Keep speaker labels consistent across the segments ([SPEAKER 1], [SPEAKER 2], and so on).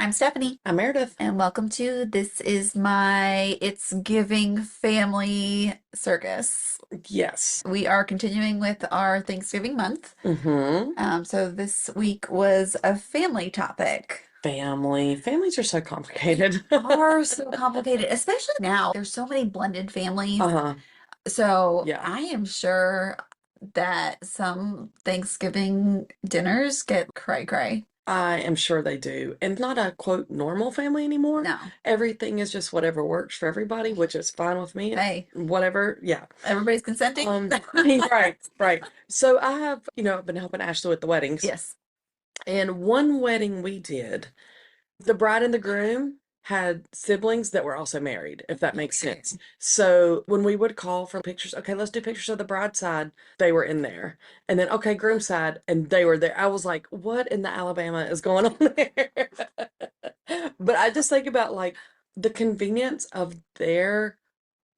[SPEAKER 1] I'm Stephanie,
[SPEAKER 2] I'm Meredith.
[SPEAKER 1] and welcome to This Is My It's Giving Family Circus.
[SPEAKER 2] Yes.
[SPEAKER 1] We are continuing with our Thanksgiving month.
[SPEAKER 2] Mm-hmm.
[SPEAKER 1] So this week was a family topic.
[SPEAKER 2] Family. Families are so
[SPEAKER 1] They
[SPEAKER 2] complicated.
[SPEAKER 1] are so complicated, especially now. There's so many blended families.
[SPEAKER 2] Uh-huh.
[SPEAKER 1] So
[SPEAKER 2] Yeah.
[SPEAKER 1] I am sure that some Thanksgiving dinners get cray cray.
[SPEAKER 2] I am sure they do. And not a quote normal family anymore.
[SPEAKER 1] No.
[SPEAKER 2] Everything is just whatever works for everybody, which is fine with me.
[SPEAKER 1] Hey,
[SPEAKER 2] Whatever. Yeah.
[SPEAKER 1] everybody's consenting?
[SPEAKER 2] Right, right. So I have, I've been helping Ashley with the weddings.
[SPEAKER 1] Yes.
[SPEAKER 2] And one wedding we did, the bride and the groom had siblings that were also married, if that makes
[SPEAKER 1] Okay.
[SPEAKER 2] sense. So when we would call for pictures, okay, let's do pictures of the bride side, they were in there. And then, okay, groom side, and they were there. I was like, what in the Alabama is going on there? But I just think about like the convenience of their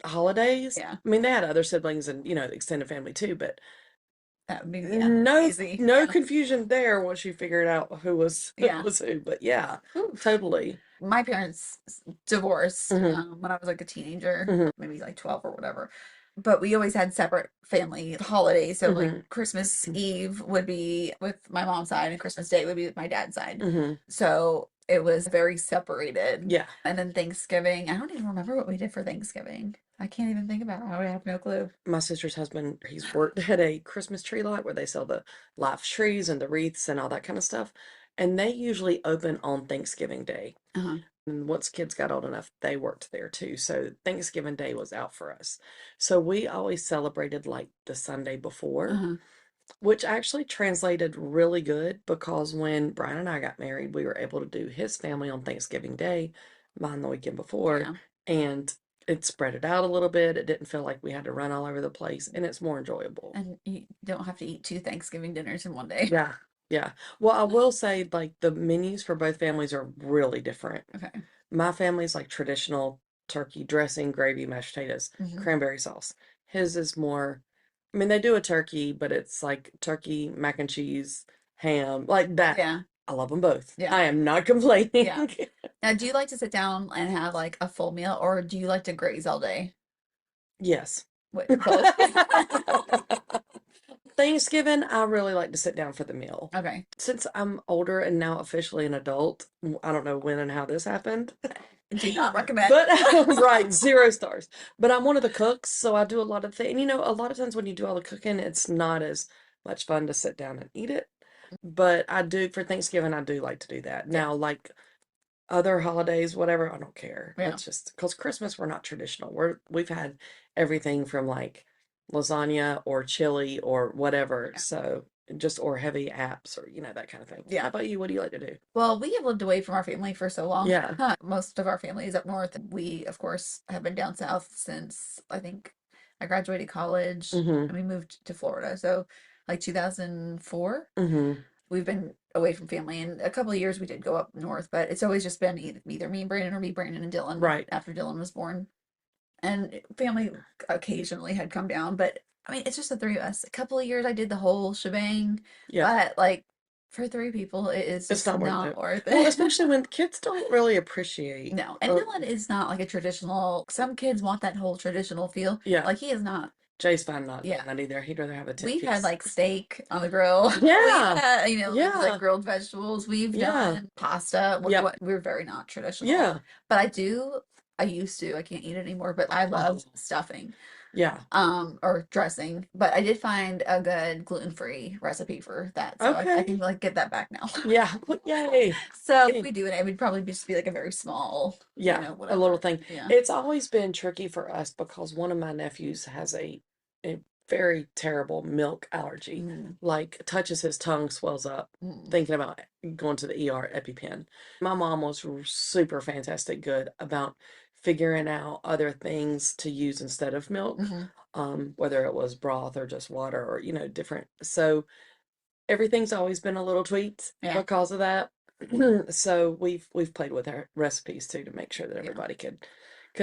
[SPEAKER 2] holidays.
[SPEAKER 1] Yeah.
[SPEAKER 2] I mean, they had other siblings and, the extended family too, but
[SPEAKER 1] That would be, yeah,
[SPEAKER 2] no,
[SPEAKER 1] easy.
[SPEAKER 2] no
[SPEAKER 1] Yeah.
[SPEAKER 2] confusion there once you figured out who was who
[SPEAKER 1] Yeah.
[SPEAKER 2] was who. But yeah,
[SPEAKER 1] Oof.
[SPEAKER 2] totally.
[SPEAKER 1] My parents divorced
[SPEAKER 2] Hmm.
[SPEAKER 1] when I was like a teenager,
[SPEAKER 2] Hmm.
[SPEAKER 1] maybe like 12 or whatever. But we always had separate family holidays. So like
[SPEAKER 2] Hmm.
[SPEAKER 1] Christmas Eve would be with my mom's side and Christmas Day would be with my dad's side.
[SPEAKER 2] Hmm.
[SPEAKER 1] So it was very separated.
[SPEAKER 2] Yeah.
[SPEAKER 1] And then Thanksgiving, I don't even remember what we did for Thanksgiving. I can't even think about it. I have no clue.
[SPEAKER 2] My sister's husband, he's worked at a Christmas tree lot where they sell the live trees and the wreaths and all that kind of stuff. And they usually open on Thanksgiving Day.
[SPEAKER 1] Uh-huh.
[SPEAKER 2] And once kids got old enough, they worked there too. So Thanksgiving Day was out for us. So we always celebrated like the Sunday before,
[SPEAKER 1] Uh-huh.
[SPEAKER 2] which actually translated really good because when Brian and I got married, we were able to do his family on Thanksgiving Day, mine the weekend before,
[SPEAKER 1] Yeah.
[SPEAKER 2] and it spread it out a little bit. It didn't feel like we had to run all over the place, and it's more enjoyable.
[SPEAKER 1] And you don't have to eat two Thanksgiving dinners in one day.
[SPEAKER 2] Yeah, yeah. Well, I will say, like, the menus for both families are really different.
[SPEAKER 1] Okay.
[SPEAKER 2] My family's like traditional turkey dressing, gravy, mashed potatoes,
[SPEAKER 1] Hmm.
[SPEAKER 2] cranberry sauce. His is more, I mean, they do a turkey, but it's like turkey, mac and cheese, ham, like that.
[SPEAKER 1] Yeah.
[SPEAKER 2] I love them both.
[SPEAKER 1] Yeah.
[SPEAKER 2] I am not complaining.
[SPEAKER 1] Yeah. Now, do you like to sit down and have like a full meal, or do you like to graze all day?
[SPEAKER 2] Yes.
[SPEAKER 1] What, both?
[SPEAKER 2] Thanksgiving, I really like to sit down for the meal.
[SPEAKER 1] Okay.
[SPEAKER 2] Since I'm older and now officially an adult, I don't know when and how this happened.
[SPEAKER 1] Do not recommend.
[SPEAKER 2] But right, 0 stars. But I'm one of the cooks, so I do a lot of things. You know, a lot of times when you do all the cooking, it's not as much fun to sit down and eat it. But I do for Thanksgiving, I do like to do that.
[SPEAKER 1] Yeah.
[SPEAKER 2] Now, like other holidays, whatever, I don't care.
[SPEAKER 1] Yeah.
[SPEAKER 2] It's just because Christmas we're not traditional. We've had everything from like lasagna or chili or whatever.
[SPEAKER 1] Yeah.
[SPEAKER 2] So just or heavy apps or that kind of thing. How
[SPEAKER 1] Yeah.
[SPEAKER 2] about you? What do you like to do?
[SPEAKER 1] Well, we have lived away from our family for so long.
[SPEAKER 2] Yeah.
[SPEAKER 1] Most of our family is up north. We, of course, have been down south since I think I graduated college
[SPEAKER 2] Mm-hmm.
[SPEAKER 1] and we moved to Florida. So, like 2004,
[SPEAKER 2] Mm-hmm.
[SPEAKER 1] we've been away from family. And a couple of years we did go up north, but it's always just been either me and Brandon or me, Brandon and Dylan
[SPEAKER 2] Right.
[SPEAKER 1] after Dylan was born. And family occasionally had come down, but I mean, it's just the three of us. A couple of years I did the whole shebang,
[SPEAKER 2] Yeah.
[SPEAKER 1] but like for three people, it is
[SPEAKER 2] It's
[SPEAKER 1] just
[SPEAKER 2] not worth
[SPEAKER 1] not
[SPEAKER 2] it.
[SPEAKER 1] worth
[SPEAKER 2] Well,
[SPEAKER 1] it.
[SPEAKER 2] especially when kids don't really appreciate.
[SPEAKER 1] No, and Dylan is not like a traditional. Some kids want that whole traditional feel.
[SPEAKER 2] Yeah.
[SPEAKER 1] Like he is not.
[SPEAKER 2] Jay's fine not doing
[SPEAKER 1] Yeah,
[SPEAKER 2] that either. He'd rather have a 10
[SPEAKER 1] we've had
[SPEAKER 2] piece.
[SPEAKER 1] like steak on the grill. We've
[SPEAKER 2] Yeah.
[SPEAKER 1] had, like
[SPEAKER 2] Yeah.
[SPEAKER 1] grilled vegetables. We've
[SPEAKER 2] Yeah.
[SPEAKER 1] done pasta.
[SPEAKER 2] Yep.
[SPEAKER 1] We're very not traditional,
[SPEAKER 2] Yeah.
[SPEAKER 1] but I do. I used to. I can't eat it anymore, but I love
[SPEAKER 2] Oh.
[SPEAKER 1] stuffing.
[SPEAKER 2] Yeah.
[SPEAKER 1] Or dressing, but I did find a good gluten-free recipe for that, so I
[SPEAKER 2] Okay.
[SPEAKER 1] can like get that back now.
[SPEAKER 2] Yeah. Yay.
[SPEAKER 1] So if we do it, it would probably just be like a very small,
[SPEAKER 2] Yeah. A little
[SPEAKER 1] whatever.
[SPEAKER 2] thing.
[SPEAKER 1] Yeah.
[SPEAKER 2] It's always been tricky for us because one of my nephews has a very terrible milk allergy.
[SPEAKER 1] Mm,
[SPEAKER 2] Like touches his tongue, swells up,
[SPEAKER 1] mm,
[SPEAKER 2] thinking about going to the ER EpiPen. My mom was super fantastic good about figuring out other things to use instead of milk,
[SPEAKER 1] hmm.
[SPEAKER 2] whether it was broth or just water or, different. So everything's always been a little tweaked
[SPEAKER 1] Yeah.
[SPEAKER 2] because of that. So we've played with our recipes too to make sure that
[SPEAKER 1] Yeah.
[SPEAKER 2] everybody could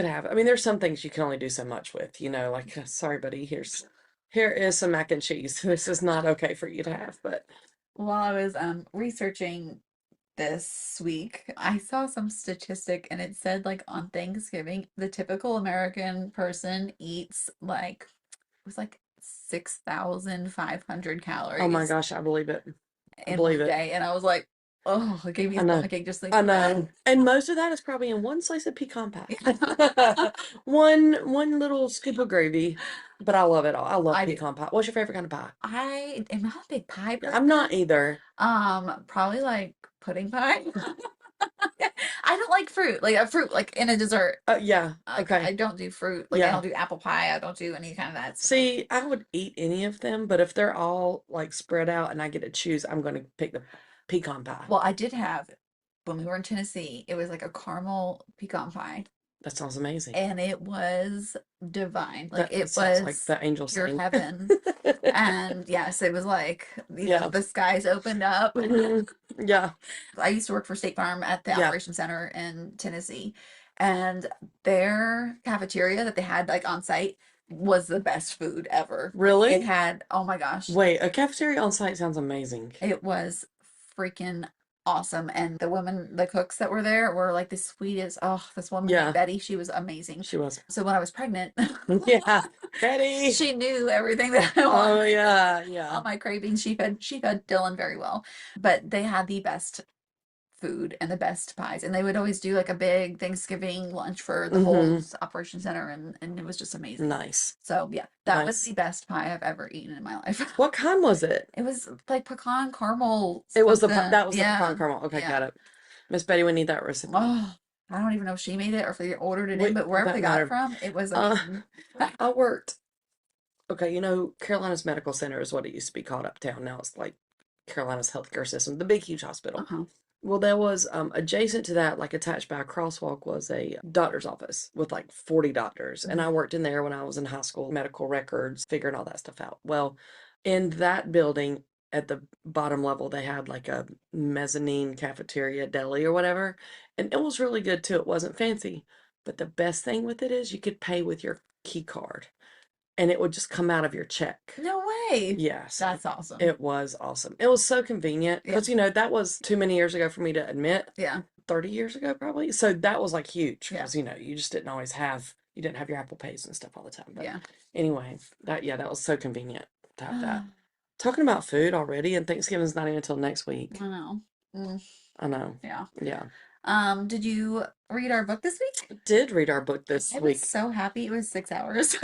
[SPEAKER 2] have it. I mean, there's some things you can only do so much with, like sorry, buddy, here is some mac and cheese. This is not okay for you to have, but
[SPEAKER 1] While I was researching this week. I saw some statistic and it said like on Thanksgiving, the typical American person eats like it was like 6,500
[SPEAKER 2] Oh my
[SPEAKER 1] calories
[SPEAKER 2] gosh, I believe it. I
[SPEAKER 1] in
[SPEAKER 2] believe
[SPEAKER 1] one
[SPEAKER 2] it.
[SPEAKER 1] day. And I was like, oh, it gave me
[SPEAKER 2] I
[SPEAKER 1] a
[SPEAKER 2] know.
[SPEAKER 1] stomachache just
[SPEAKER 2] I
[SPEAKER 1] thinking about
[SPEAKER 2] know. And most of that is probably in one slice of pecan pie.
[SPEAKER 1] it.
[SPEAKER 2] One little scoop of gravy. But I love it all. I love
[SPEAKER 1] I do.
[SPEAKER 2] pecan pie. What's your favorite kind of pie?
[SPEAKER 1] I am not a big pie
[SPEAKER 2] I'm not
[SPEAKER 1] person.
[SPEAKER 2] either.
[SPEAKER 1] Probably like pudding pie. I don't like fruit, like a fruit, like in a dessert.
[SPEAKER 2] Yeah.
[SPEAKER 1] Like I
[SPEAKER 2] Okay.
[SPEAKER 1] don't do fruit. Like I
[SPEAKER 2] Yeah.
[SPEAKER 1] don't do apple pie. I don't do any kind of that stuff.
[SPEAKER 2] See, I would eat any of them, but if they're all like spread out and I get to choose, I'm going to pick the pecan pie.
[SPEAKER 1] Well, I did have when we were in Tennessee. It was like a caramel pecan pie,
[SPEAKER 2] That sounds amazing.
[SPEAKER 1] and it was divine. Like
[SPEAKER 2] That
[SPEAKER 1] it
[SPEAKER 2] sounds like
[SPEAKER 1] was
[SPEAKER 2] the angel
[SPEAKER 1] pure
[SPEAKER 2] sing.
[SPEAKER 1] heaven. And yes, it was like
[SPEAKER 2] Yeah.
[SPEAKER 1] the skies opened up.
[SPEAKER 2] hmm Yeah.
[SPEAKER 1] I used to work for State Farm at the
[SPEAKER 2] Yeah.
[SPEAKER 1] Operations Center in Tennessee, and their cafeteria that they had like on site was the best food ever. Like it
[SPEAKER 2] Really?
[SPEAKER 1] had, oh my gosh,
[SPEAKER 2] Wait, a cafeteria on site sounds amazing.
[SPEAKER 1] it was freaking awesome. And the women, the cooks that were there were like the sweetest. Oh, this woman named
[SPEAKER 2] Yeah,
[SPEAKER 1] Betty, she was amazing.
[SPEAKER 2] she was.
[SPEAKER 1] So when I was pregnant,
[SPEAKER 2] Yeah. Betty.
[SPEAKER 1] she knew everything that I
[SPEAKER 2] Oh
[SPEAKER 1] wanted.
[SPEAKER 2] yeah, yeah.
[SPEAKER 1] All my cravings, she fed Dylan very well. But they had the best food and the best pies. And they would always do like a big Thanksgiving lunch for the whole
[SPEAKER 2] Mm-hmm.
[SPEAKER 1] operation center and it was just amazing.
[SPEAKER 2] Nice.
[SPEAKER 1] So yeah, that was
[SPEAKER 2] Nice.
[SPEAKER 1] the best pie I've ever eaten in my life.
[SPEAKER 2] What kind was it?
[SPEAKER 1] It was like pecan caramel
[SPEAKER 2] It was
[SPEAKER 1] something.
[SPEAKER 2] that was the pecan
[SPEAKER 1] Yeah.
[SPEAKER 2] caramel. Okay, got
[SPEAKER 1] Yeah.
[SPEAKER 2] it. Miss Betty, we need that recipe.
[SPEAKER 1] Oh, I don't even know if she made it or if they ordered it in,
[SPEAKER 2] Wait,
[SPEAKER 1] but wherever they
[SPEAKER 2] that
[SPEAKER 1] got it
[SPEAKER 2] matter.
[SPEAKER 1] from, it was
[SPEAKER 2] Uh,
[SPEAKER 1] amazing.
[SPEAKER 2] I worked. Okay, Carolina's Medical Center is what it used to be called uptown. Now it's like Carolina's healthcare system, the big, huge hospital.
[SPEAKER 1] Uh-huh.
[SPEAKER 2] Well, there was adjacent to that, like attached by a crosswalk, was a doctor's office with like 40 doctors. And I
[SPEAKER 1] Mhm.
[SPEAKER 2] worked in there when I was in high school, medical records, figuring all that stuff out. Well, in that building, at the bottom level, they had like a mezzanine cafeteria deli or whatever. And it was really good too. It wasn't fancy. But the best thing with it is you could pay with your key card and it would just come out of your check.
[SPEAKER 1] No way.
[SPEAKER 2] Yes,
[SPEAKER 1] That's awesome.
[SPEAKER 2] it was awesome. It was so convenient
[SPEAKER 1] Yeah.
[SPEAKER 2] because, that was too many years ago for me to admit.
[SPEAKER 1] Yeah.
[SPEAKER 2] 30 years ago, probably. So that was like huge
[SPEAKER 1] Yeah.
[SPEAKER 2] because, you just didn't always you didn't have your Apple Pays and stuff all the time. But
[SPEAKER 1] Yeah.
[SPEAKER 2] anyway, that was so convenient to have that. Talking about food already, and Thanksgiving's not even until next week.
[SPEAKER 1] I know. Mm,
[SPEAKER 2] I know.
[SPEAKER 1] yeah.
[SPEAKER 2] Yeah.
[SPEAKER 1] Did you read our book this week?
[SPEAKER 2] Did read our book this
[SPEAKER 1] I was
[SPEAKER 2] week.
[SPEAKER 1] so happy it was 6 hours.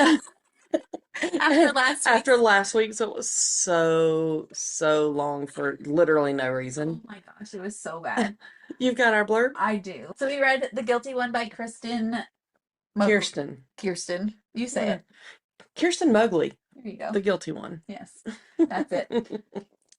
[SPEAKER 1] After last week.
[SPEAKER 2] After last week, so it was so, so long for literally no
[SPEAKER 1] Oh
[SPEAKER 2] reason.
[SPEAKER 1] my gosh, it was so bad.
[SPEAKER 2] You've got our blurb?
[SPEAKER 1] I do. So we read The Guilty One by Kristen
[SPEAKER 2] Kiersten.
[SPEAKER 1] Kiersten. You say it.
[SPEAKER 2] Kiersten Modgli,
[SPEAKER 1] There you go.
[SPEAKER 2] the guilty one.
[SPEAKER 1] Yes, that's it.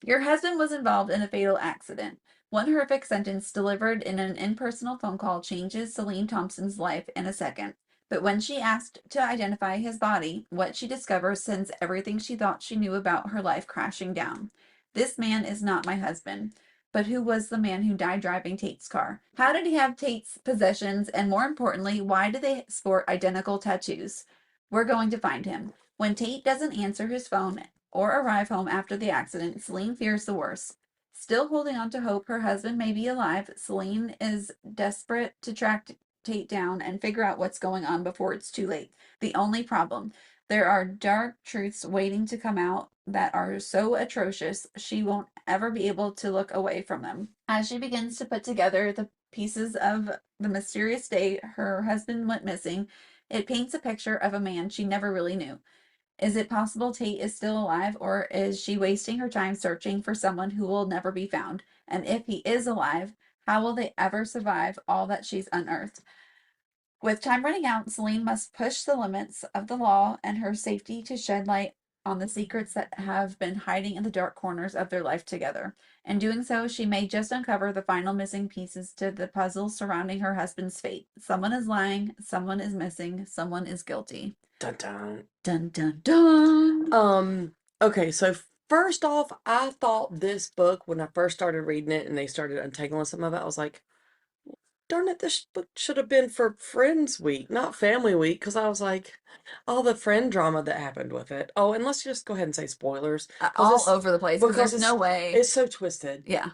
[SPEAKER 1] Your husband was involved in a fatal accident. One horrific sentence delivered in an impersonal phone call changes Celine Thompson's life in a second. But when she asked to identify his body, what she discovers sends everything she thought she knew about her life crashing down. This man is not my husband. But who was the man who died driving Tate's car? How did he have Tate's possessions? And more importantly, why do they sport identical tattoos? We're going to find him. When Tate doesn't answer his phone or arrive home after the accident, Celine fears the worst. Still holding on to hope her husband may be alive, Celine is desperate to track Tate down and figure out what's going on before it's too late. The only problem, there are dark truths waiting to come out that are so atrocious she won't ever be able to look away from them. As she begins to put together the pieces of the mysterious day her husband went missing, it paints a picture of a man she never really knew. Is it possible Tate is still alive, or is she wasting her time searching for someone who will never be found? And if he is alive, how will they ever survive all that she's unearthed? With time running out, Celine must push the limits of the law and her safety to shed light on the secrets that have been hiding in the dark corners of their life together. In doing so, she may just uncover the final missing pieces to the puzzle surrounding her husband's fate. Someone is lying, someone is missing, someone is guilty.
[SPEAKER 2] Dun dun.
[SPEAKER 1] Dun dun dun.
[SPEAKER 2] Okay, so first off, I thought this book, when I first started reading it and they started untangling some of it, I was like, darn it, this book should have been for Friends Week, not Family Week, because I was like, all the friend drama that happened with it. Oh, and let's just go ahead and say spoilers.
[SPEAKER 1] All over the place because
[SPEAKER 2] because
[SPEAKER 1] there's no way.
[SPEAKER 2] it's so twisted.
[SPEAKER 1] Yeah.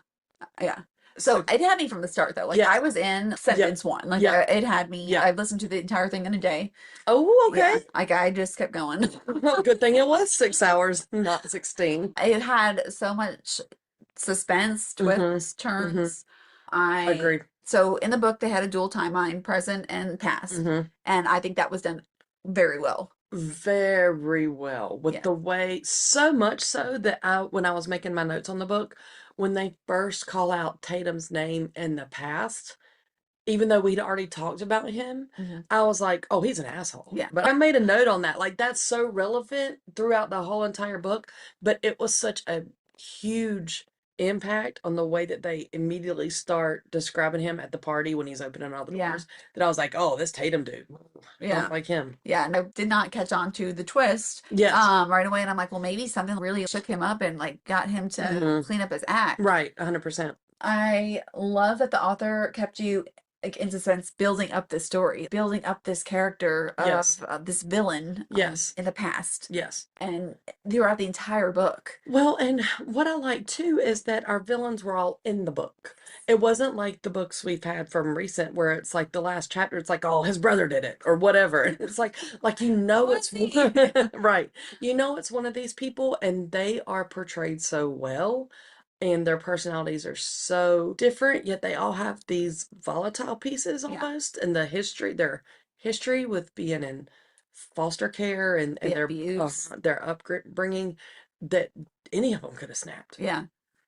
[SPEAKER 1] Yeah. So
[SPEAKER 2] So
[SPEAKER 1] it had me from the start though. Like
[SPEAKER 2] yeah,
[SPEAKER 1] I was in
[SPEAKER 2] yep,
[SPEAKER 1] sentence one. Like
[SPEAKER 2] yep,
[SPEAKER 1] it had me.
[SPEAKER 2] yep.
[SPEAKER 1] I listened to the entire thing in a day.
[SPEAKER 2] Oh, okay.
[SPEAKER 1] Yeah, like I just kept going.
[SPEAKER 2] Good thing it was 6 hours, not 16.
[SPEAKER 1] It had so much suspense, twists,
[SPEAKER 2] Mm-hmm. Mm-hmm.
[SPEAKER 1] turns. I
[SPEAKER 2] Agreed.
[SPEAKER 1] so in the book they had a dual timeline, present and past,
[SPEAKER 2] Mm-hmm.
[SPEAKER 1] and I think that was done very well.
[SPEAKER 2] Very well with
[SPEAKER 1] Yeah,
[SPEAKER 2] the way, so much so that when I was making my notes on the book, when they first call out Tatum's name in the past, even though we'd already talked about him,
[SPEAKER 1] hmm
[SPEAKER 2] I was like, oh, he's an asshole.
[SPEAKER 1] yeah,
[SPEAKER 2] But I made a note on that. Like, that's so relevant throughout the whole entire book. But it was such a huge impact on the way that they immediately start describing him at the party when he's opening all the
[SPEAKER 1] yeah,
[SPEAKER 2] doors, that I was like, oh, this Tatum dude.
[SPEAKER 1] yeah.
[SPEAKER 2] Don't like him.
[SPEAKER 1] Yeah, and I did not catch on to the twist
[SPEAKER 2] Yes.
[SPEAKER 1] right away. And I'm like, well, maybe something really shook him up and like got him to
[SPEAKER 2] Hmm.
[SPEAKER 1] clean up his act.
[SPEAKER 2] Right. 100%.
[SPEAKER 1] I love that the author kept you like in suspense, building up this story, building up this character
[SPEAKER 2] Yes.
[SPEAKER 1] of this villain
[SPEAKER 2] Yes.
[SPEAKER 1] in the past,
[SPEAKER 2] Yes.
[SPEAKER 1] and throughout the entire book.
[SPEAKER 2] Well, and what I like too is that our villains were all in the book. It wasn't like the books we've had from recent where it's like the last chapter, it's like, oh, his brother did it or whatever. And it's like
[SPEAKER 1] Was
[SPEAKER 2] it's
[SPEAKER 1] he?
[SPEAKER 2] right. You know it's one of these people and they are portrayed so well and their personalities are so different, yet they all have these volatile pieces
[SPEAKER 1] Yeah,
[SPEAKER 2] almost and their history with being in foster care
[SPEAKER 1] the
[SPEAKER 2] and
[SPEAKER 1] abuse.
[SPEAKER 2] their upbringing that any of them could have snapped.
[SPEAKER 1] Yeah,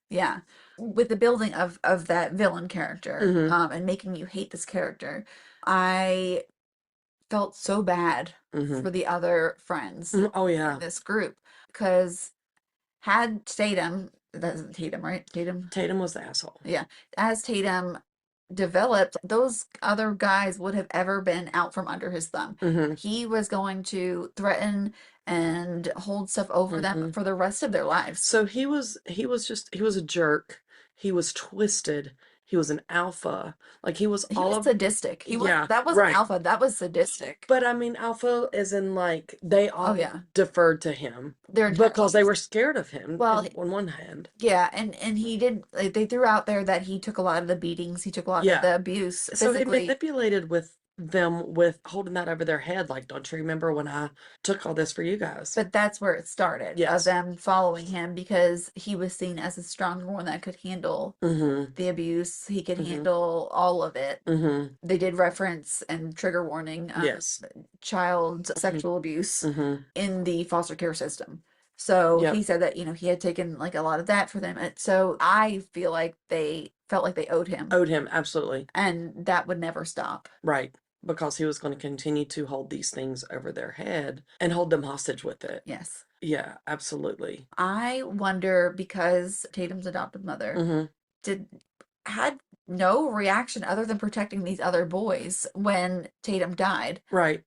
[SPEAKER 1] yeah. With the building of that villain character,
[SPEAKER 2] Mm-hmm.
[SPEAKER 1] and making you hate this character, I felt so bad
[SPEAKER 2] Mm-hmm.
[SPEAKER 1] for the other friends
[SPEAKER 2] Oh
[SPEAKER 1] in
[SPEAKER 2] yeah.
[SPEAKER 1] this group because had Tatum, that's Tatum, right? Tatum,
[SPEAKER 2] Tatum was the asshole.
[SPEAKER 1] yeah. As Tatum developed, those other guys would have ever been out from under his thumb.
[SPEAKER 2] Mm-hmm.
[SPEAKER 1] He was going to threaten and hold stuff over them
[SPEAKER 2] Mm-hmm.
[SPEAKER 1] for the rest of their lives.
[SPEAKER 2] So he was a jerk. He was twisted. He was an alpha. Like he was
[SPEAKER 1] He
[SPEAKER 2] all
[SPEAKER 1] was
[SPEAKER 2] of
[SPEAKER 1] sadistic. He was
[SPEAKER 2] yeah,
[SPEAKER 1] that wasn't
[SPEAKER 2] right.
[SPEAKER 1] alpha, that was sadistic.
[SPEAKER 2] But I mean alpha is in like they
[SPEAKER 1] Oh
[SPEAKER 2] all
[SPEAKER 1] yeah,
[SPEAKER 2] deferred to him
[SPEAKER 1] their entire
[SPEAKER 2] because they
[SPEAKER 1] lives.
[SPEAKER 2] were scared of him
[SPEAKER 1] Well,
[SPEAKER 2] in on one hand.
[SPEAKER 1] yeah, and he did like, they threw out there that he took a lot of the beatings, he took a lot of
[SPEAKER 2] Yeah.
[SPEAKER 1] the abuse
[SPEAKER 2] So he
[SPEAKER 1] physically.
[SPEAKER 2] manipulated with them with holding that over their head. Like, don't you remember when I took all this for you guys?
[SPEAKER 1] But that's where it started, of
[SPEAKER 2] Yes.
[SPEAKER 1] them following him because he was seen as a stronger one that could handle
[SPEAKER 2] Mm-hmm.
[SPEAKER 1] the abuse. He could
[SPEAKER 2] Mm-hmm.
[SPEAKER 1] handle all of it.
[SPEAKER 2] Mm-hmm.
[SPEAKER 1] They did reference and trigger warning
[SPEAKER 2] Yes.
[SPEAKER 1] child
[SPEAKER 2] Mm-hmm.
[SPEAKER 1] sexual abuse
[SPEAKER 2] Mm-hmm.
[SPEAKER 1] in the foster care system. So
[SPEAKER 2] Yep.
[SPEAKER 1] he said that, he had taken like a lot of that for them. And so I feel like they felt like they owed him,
[SPEAKER 2] Owed him, absolutely.
[SPEAKER 1] and that would never stop.
[SPEAKER 2] Right. Because he was going to continue to hold these things over their head and hold them hostage with it.
[SPEAKER 1] Yes.
[SPEAKER 2] Yeah, absolutely.
[SPEAKER 1] I wonder because Tatum's adopted mother
[SPEAKER 2] Mm-hmm.
[SPEAKER 1] did had no reaction other than protecting these other boys when Tatum died.
[SPEAKER 2] Right.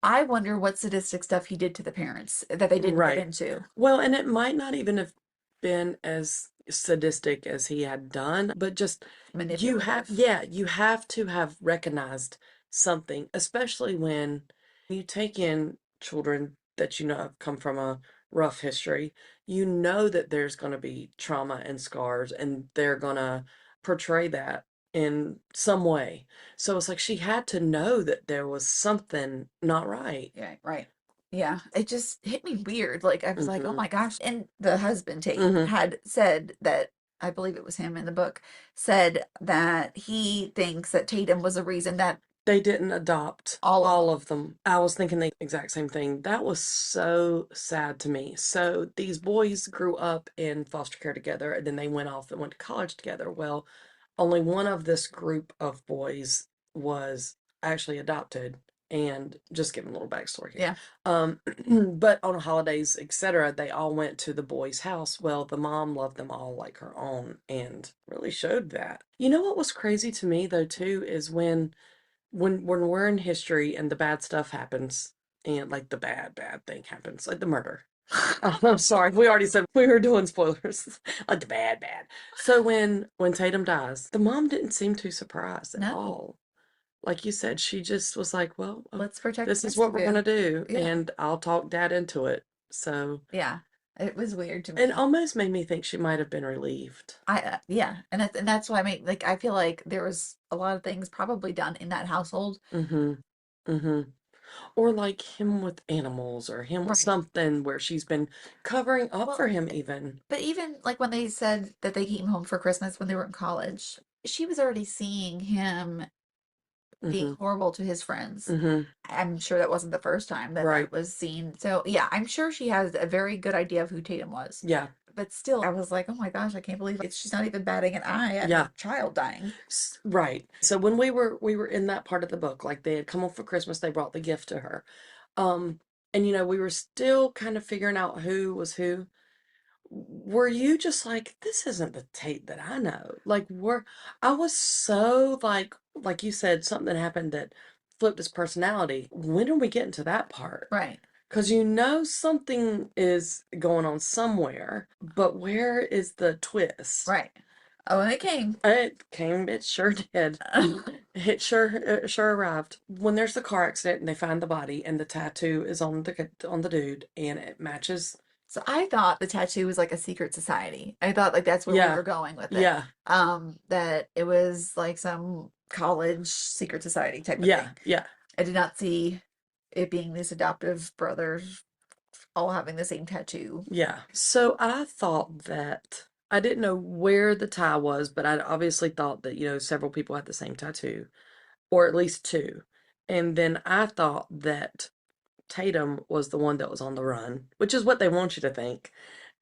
[SPEAKER 1] I wonder what sadistic stuff he did to the parents that they didn't get
[SPEAKER 2] Right.
[SPEAKER 1] into.
[SPEAKER 2] Well, and it might not even have been as sadistic as he had done, but just
[SPEAKER 1] Manipulative.
[SPEAKER 2] you have to have recognized something, especially when you take in children that you know have come from a rough history. You know that there's going to be trauma and scars, and they're going to portray that in some way. So it's like she had to know that there was something not right.
[SPEAKER 1] Yeah, right. Yeah, it just hit me weird. Like I was like, "Oh
[SPEAKER 2] Hmm.
[SPEAKER 1] my gosh." And the husband Tate
[SPEAKER 2] Hmm.
[SPEAKER 1] had said that I believe it was him in the book said that he thinks that Tatum was the reason that
[SPEAKER 2] They didn't adopt
[SPEAKER 1] all of
[SPEAKER 2] all
[SPEAKER 1] them.
[SPEAKER 2] of them. I was thinking the exact same thing. That was so sad to me. So these boys grew up in foster care together and then they went off and went to college together. Well, only one of this group of boys was actually adopted. And just give them a little backstory here.
[SPEAKER 1] Yeah.
[SPEAKER 2] Um, but on holidays, etc., they all went to the boys' house. Well, the mom loved them all like her own and really showed that. You know what was crazy to me though too is when we're in history and the bad stuff happens and like the bad thing happens like the murder. Oh, I'm sorry, we already said we were doing spoilers. Like the bad so when Tatum dies, the mom didn't seem too surprised at
[SPEAKER 1] No.
[SPEAKER 2] all. Like you said, she just was like, well,
[SPEAKER 1] Let's protect
[SPEAKER 2] this
[SPEAKER 1] the
[SPEAKER 2] is
[SPEAKER 1] rest
[SPEAKER 2] what
[SPEAKER 1] of
[SPEAKER 2] we're
[SPEAKER 1] you.
[SPEAKER 2] gonna do
[SPEAKER 1] Yeah.
[SPEAKER 2] and I'll talk dad into it. So
[SPEAKER 1] Yeah. It was weird to
[SPEAKER 2] It
[SPEAKER 1] me.
[SPEAKER 2] almost made me think she might have been relieved.
[SPEAKER 1] Yeah, and that's why I mean, like, I feel like there was a lot of things probably done in that household.
[SPEAKER 2] Mm-hmm. Mm-hmm. Or like him with animals or him with
[SPEAKER 1] Right.
[SPEAKER 2] something where she's been covering up
[SPEAKER 1] Well,
[SPEAKER 2] for him even.
[SPEAKER 1] but even like when they said that they came home for Christmas when they were in college, she was already seeing him being
[SPEAKER 2] Mm-hmm.
[SPEAKER 1] horrible to his friends.
[SPEAKER 2] Mm-hmm.
[SPEAKER 1] I'm sure that wasn't the first time that
[SPEAKER 2] Right.
[SPEAKER 1] that was seen. So yeah, I'm sure she has a very good idea of who Tatum was.
[SPEAKER 2] Yeah.
[SPEAKER 1] But still, I was like, oh my gosh, I can't believe she's not even batting an eye at
[SPEAKER 2] Yeah.
[SPEAKER 1] her child dying.
[SPEAKER 2] Right. So when we were in that part of the book, like they had come home for Christmas, they brought the gift to her. Um, and we were still kind of figuring out who was who. Were you just like, this isn't the Tate that I know? Like, I was so like you said, something happened that flipped his personality. When are we getting to that part?
[SPEAKER 1] Right,
[SPEAKER 2] Because something is going on somewhere, but where is the twist?
[SPEAKER 1] right. Oh, and it came.
[SPEAKER 2] It came, it sure did. It sure arrived. When there's the car accident and they find the body and the tattoo is on the dude and it matches.
[SPEAKER 1] So I thought the tattoo was like a secret society. I thought like that's where we
[SPEAKER 2] Yeah.
[SPEAKER 1] were going with it.
[SPEAKER 2] Yeah.
[SPEAKER 1] That it was like some college secret society type of
[SPEAKER 2] Yeah.
[SPEAKER 1] thing.
[SPEAKER 2] Yeah.
[SPEAKER 1] I did not see it being these adoptive brothers all having the same tattoo.
[SPEAKER 2] Yeah. So I thought that I didn't know where the tie was, but I obviously thought that, several people had the same tattoo, or at least two. And then I thought that Tatum was the one that was on the run, which is what they want you to think,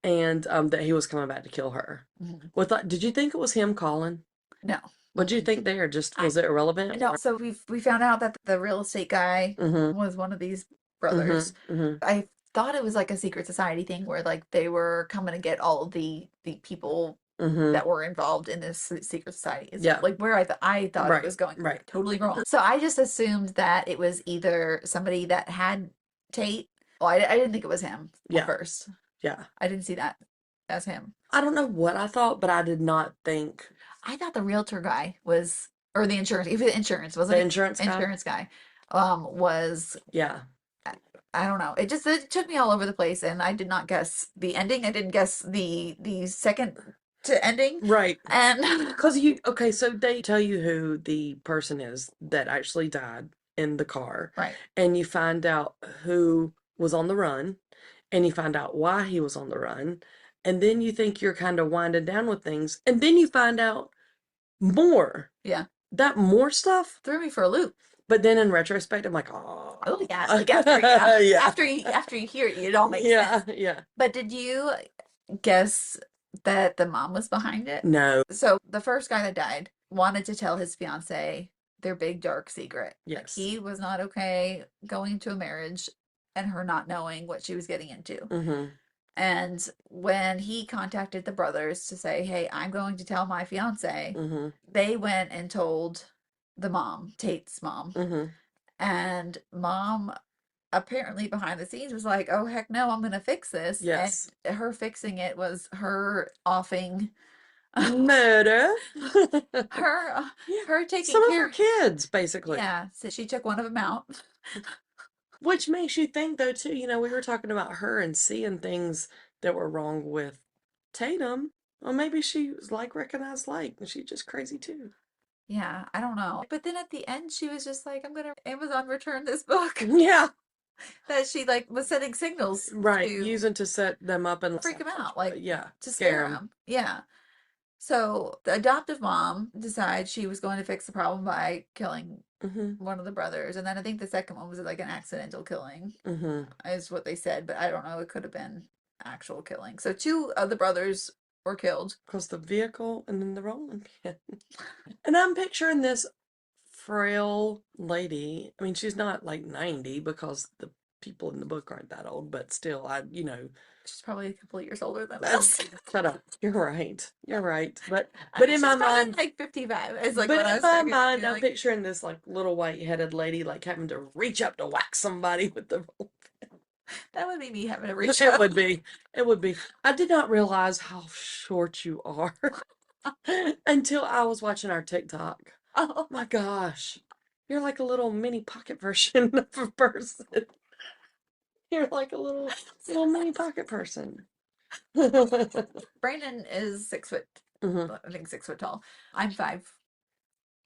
[SPEAKER 2] and that he was coming back to kill her.
[SPEAKER 1] Mhm.
[SPEAKER 2] Did you think it was him calling?
[SPEAKER 1] No.
[SPEAKER 2] What did you
[SPEAKER 1] Mm-mm.
[SPEAKER 2] think there? Just
[SPEAKER 1] I
[SPEAKER 2] was it irrelevant
[SPEAKER 1] no.
[SPEAKER 2] or?
[SPEAKER 1] So we found out that the real estate guy
[SPEAKER 2] Mm-hmm.
[SPEAKER 1] was one of these
[SPEAKER 2] Mm-hmm.
[SPEAKER 1] brothers.
[SPEAKER 2] Mm-hmm.
[SPEAKER 1] I thought it was like a secret society thing where like they were coming to get all of the people
[SPEAKER 2] Mm-hmm.
[SPEAKER 1] that were involved in this secret society is
[SPEAKER 2] Yeah.
[SPEAKER 1] like where I thought it
[SPEAKER 2] Right.
[SPEAKER 1] was going
[SPEAKER 2] Right.
[SPEAKER 1] totally wrong. So I just assumed that it was either somebody that had Tate. Well, I didn't think it was him at
[SPEAKER 2] Yeah.
[SPEAKER 1] first.
[SPEAKER 2] Yeah.
[SPEAKER 1] I didn't see that as him.
[SPEAKER 2] I don't know what I thought, but I did not think
[SPEAKER 1] I thought the realtor guy was, or the insurance, if it insurance, wasn't
[SPEAKER 2] the
[SPEAKER 1] it?
[SPEAKER 2] insurance guy.
[SPEAKER 1] Insurance guy, was,
[SPEAKER 2] Yeah.
[SPEAKER 1] I don't know. It took me all over the place, and I did not guess the ending. I didn't guess the second to ending,
[SPEAKER 2] Right.
[SPEAKER 1] and
[SPEAKER 2] Because okay, so they tell you who the person is that actually died in the car,
[SPEAKER 1] right,
[SPEAKER 2] and you find out who was on the run, and you find out why he was on the run, and then you think you're kind of winding down with things, and then you find out more.
[SPEAKER 1] yeah,
[SPEAKER 2] That more stuff.
[SPEAKER 1] threw me for a loop.
[SPEAKER 2] But then in retrospect, I'm like, oh,
[SPEAKER 1] Oh yeah, like after yeah,
[SPEAKER 2] yeah,
[SPEAKER 1] after you hear it, it all makes
[SPEAKER 2] yeah,
[SPEAKER 1] sense.
[SPEAKER 2] yeah.
[SPEAKER 1] But did you guess that the mom was behind it?
[SPEAKER 2] No,
[SPEAKER 1] So the first guy that died wanted to tell his fiance their big dark secret. Like
[SPEAKER 2] yes.
[SPEAKER 1] he was not okay going into a marriage and her not knowing what she was getting into.
[SPEAKER 2] Mm-hmm.
[SPEAKER 1] And when he contacted the brothers to say, "Hey, I'm going to tell my fiance,"
[SPEAKER 2] Mm-hmm.
[SPEAKER 1] they went and told the mom, Tate's mom.
[SPEAKER 2] Mm-hmm.
[SPEAKER 1] And mom apparently behind the scenes was like, "Oh heck no, I'm gonna fix this." And
[SPEAKER 2] Yes.
[SPEAKER 1] her fixing it was her offing
[SPEAKER 2] Murder.
[SPEAKER 1] her
[SPEAKER 2] Yeah.
[SPEAKER 1] her taking
[SPEAKER 2] Some of her
[SPEAKER 1] care.
[SPEAKER 2] kids, basically.
[SPEAKER 1] Yeah, so she took one of them out.
[SPEAKER 2] Which makes you think, though, too, we were talking about her and seeing things that were wrong with Tatum. Well, maybe she was like recognized like, and she's just crazy too.
[SPEAKER 1] Yeah, I don't know. But then at the end she was just like, "I'm gonna Amazon return this book."
[SPEAKER 2] Yeah.
[SPEAKER 1] That she like was sending signals
[SPEAKER 2] Right.
[SPEAKER 1] to
[SPEAKER 2] Using to set them up and
[SPEAKER 1] freak him out, like
[SPEAKER 2] yeah,
[SPEAKER 1] to
[SPEAKER 2] scare
[SPEAKER 1] scare
[SPEAKER 2] them.
[SPEAKER 1] him. Yeah. So the adoptive mom decides she was going to fix the problem by killing
[SPEAKER 2] Mm-hmm.
[SPEAKER 1] one of the brothers, and then I think the second one was like an accidental killing,
[SPEAKER 2] Mm-hmm.
[SPEAKER 1] is what they said, but I don't know. It could have been actual killing. So two of the brothers were killed.
[SPEAKER 2] Because the vehicle and then the rolling pin. And I'm picturing this frail lady. I mean, she's not like 90 because the people in the book aren't that old, but still,
[SPEAKER 1] She's probably a couple of years older than
[SPEAKER 2] uh,
[SPEAKER 1] us.
[SPEAKER 2] shut up. You're right. You're right. But in my
[SPEAKER 1] She's probably
[SPEAKER 2] mind,
[SPEAKER 1] like 55. Is like
[SPEAKER 2] but
[SPEAKER 1] what I
[SPEAKER 2] in
[SPEAKER 1] was
[SPEAKER 2] my
[SPEAKER 1] thinking.
[SPEAKER 2] mind,
[SPEAKER 1] You're
[SPEAKER 2] I'm
[SPEAKER 1] like,
[SPEAKER 2] picturing this like little white-headed lady like having to reach up to whack somebody with the roll.
[SPEAKER 1] that would be me having to reach
[SPEAKER 2] It
[SPEAKER 1] up.
[SPEAKER 2] would be. It would be. I did not realize how short you are until I was watching our TikTok.
[SPEAKER 1] Oh,
[SPEAKER 2] My gosh. You're like a little mini pocket version of a person. You're like a little mini pocket person.
[SPEAKER 1] Brandon is 6 foot,
[SPEAKER 2] Hmm.
[SPEAKER 1] I think 6 foot tall. I'm 5.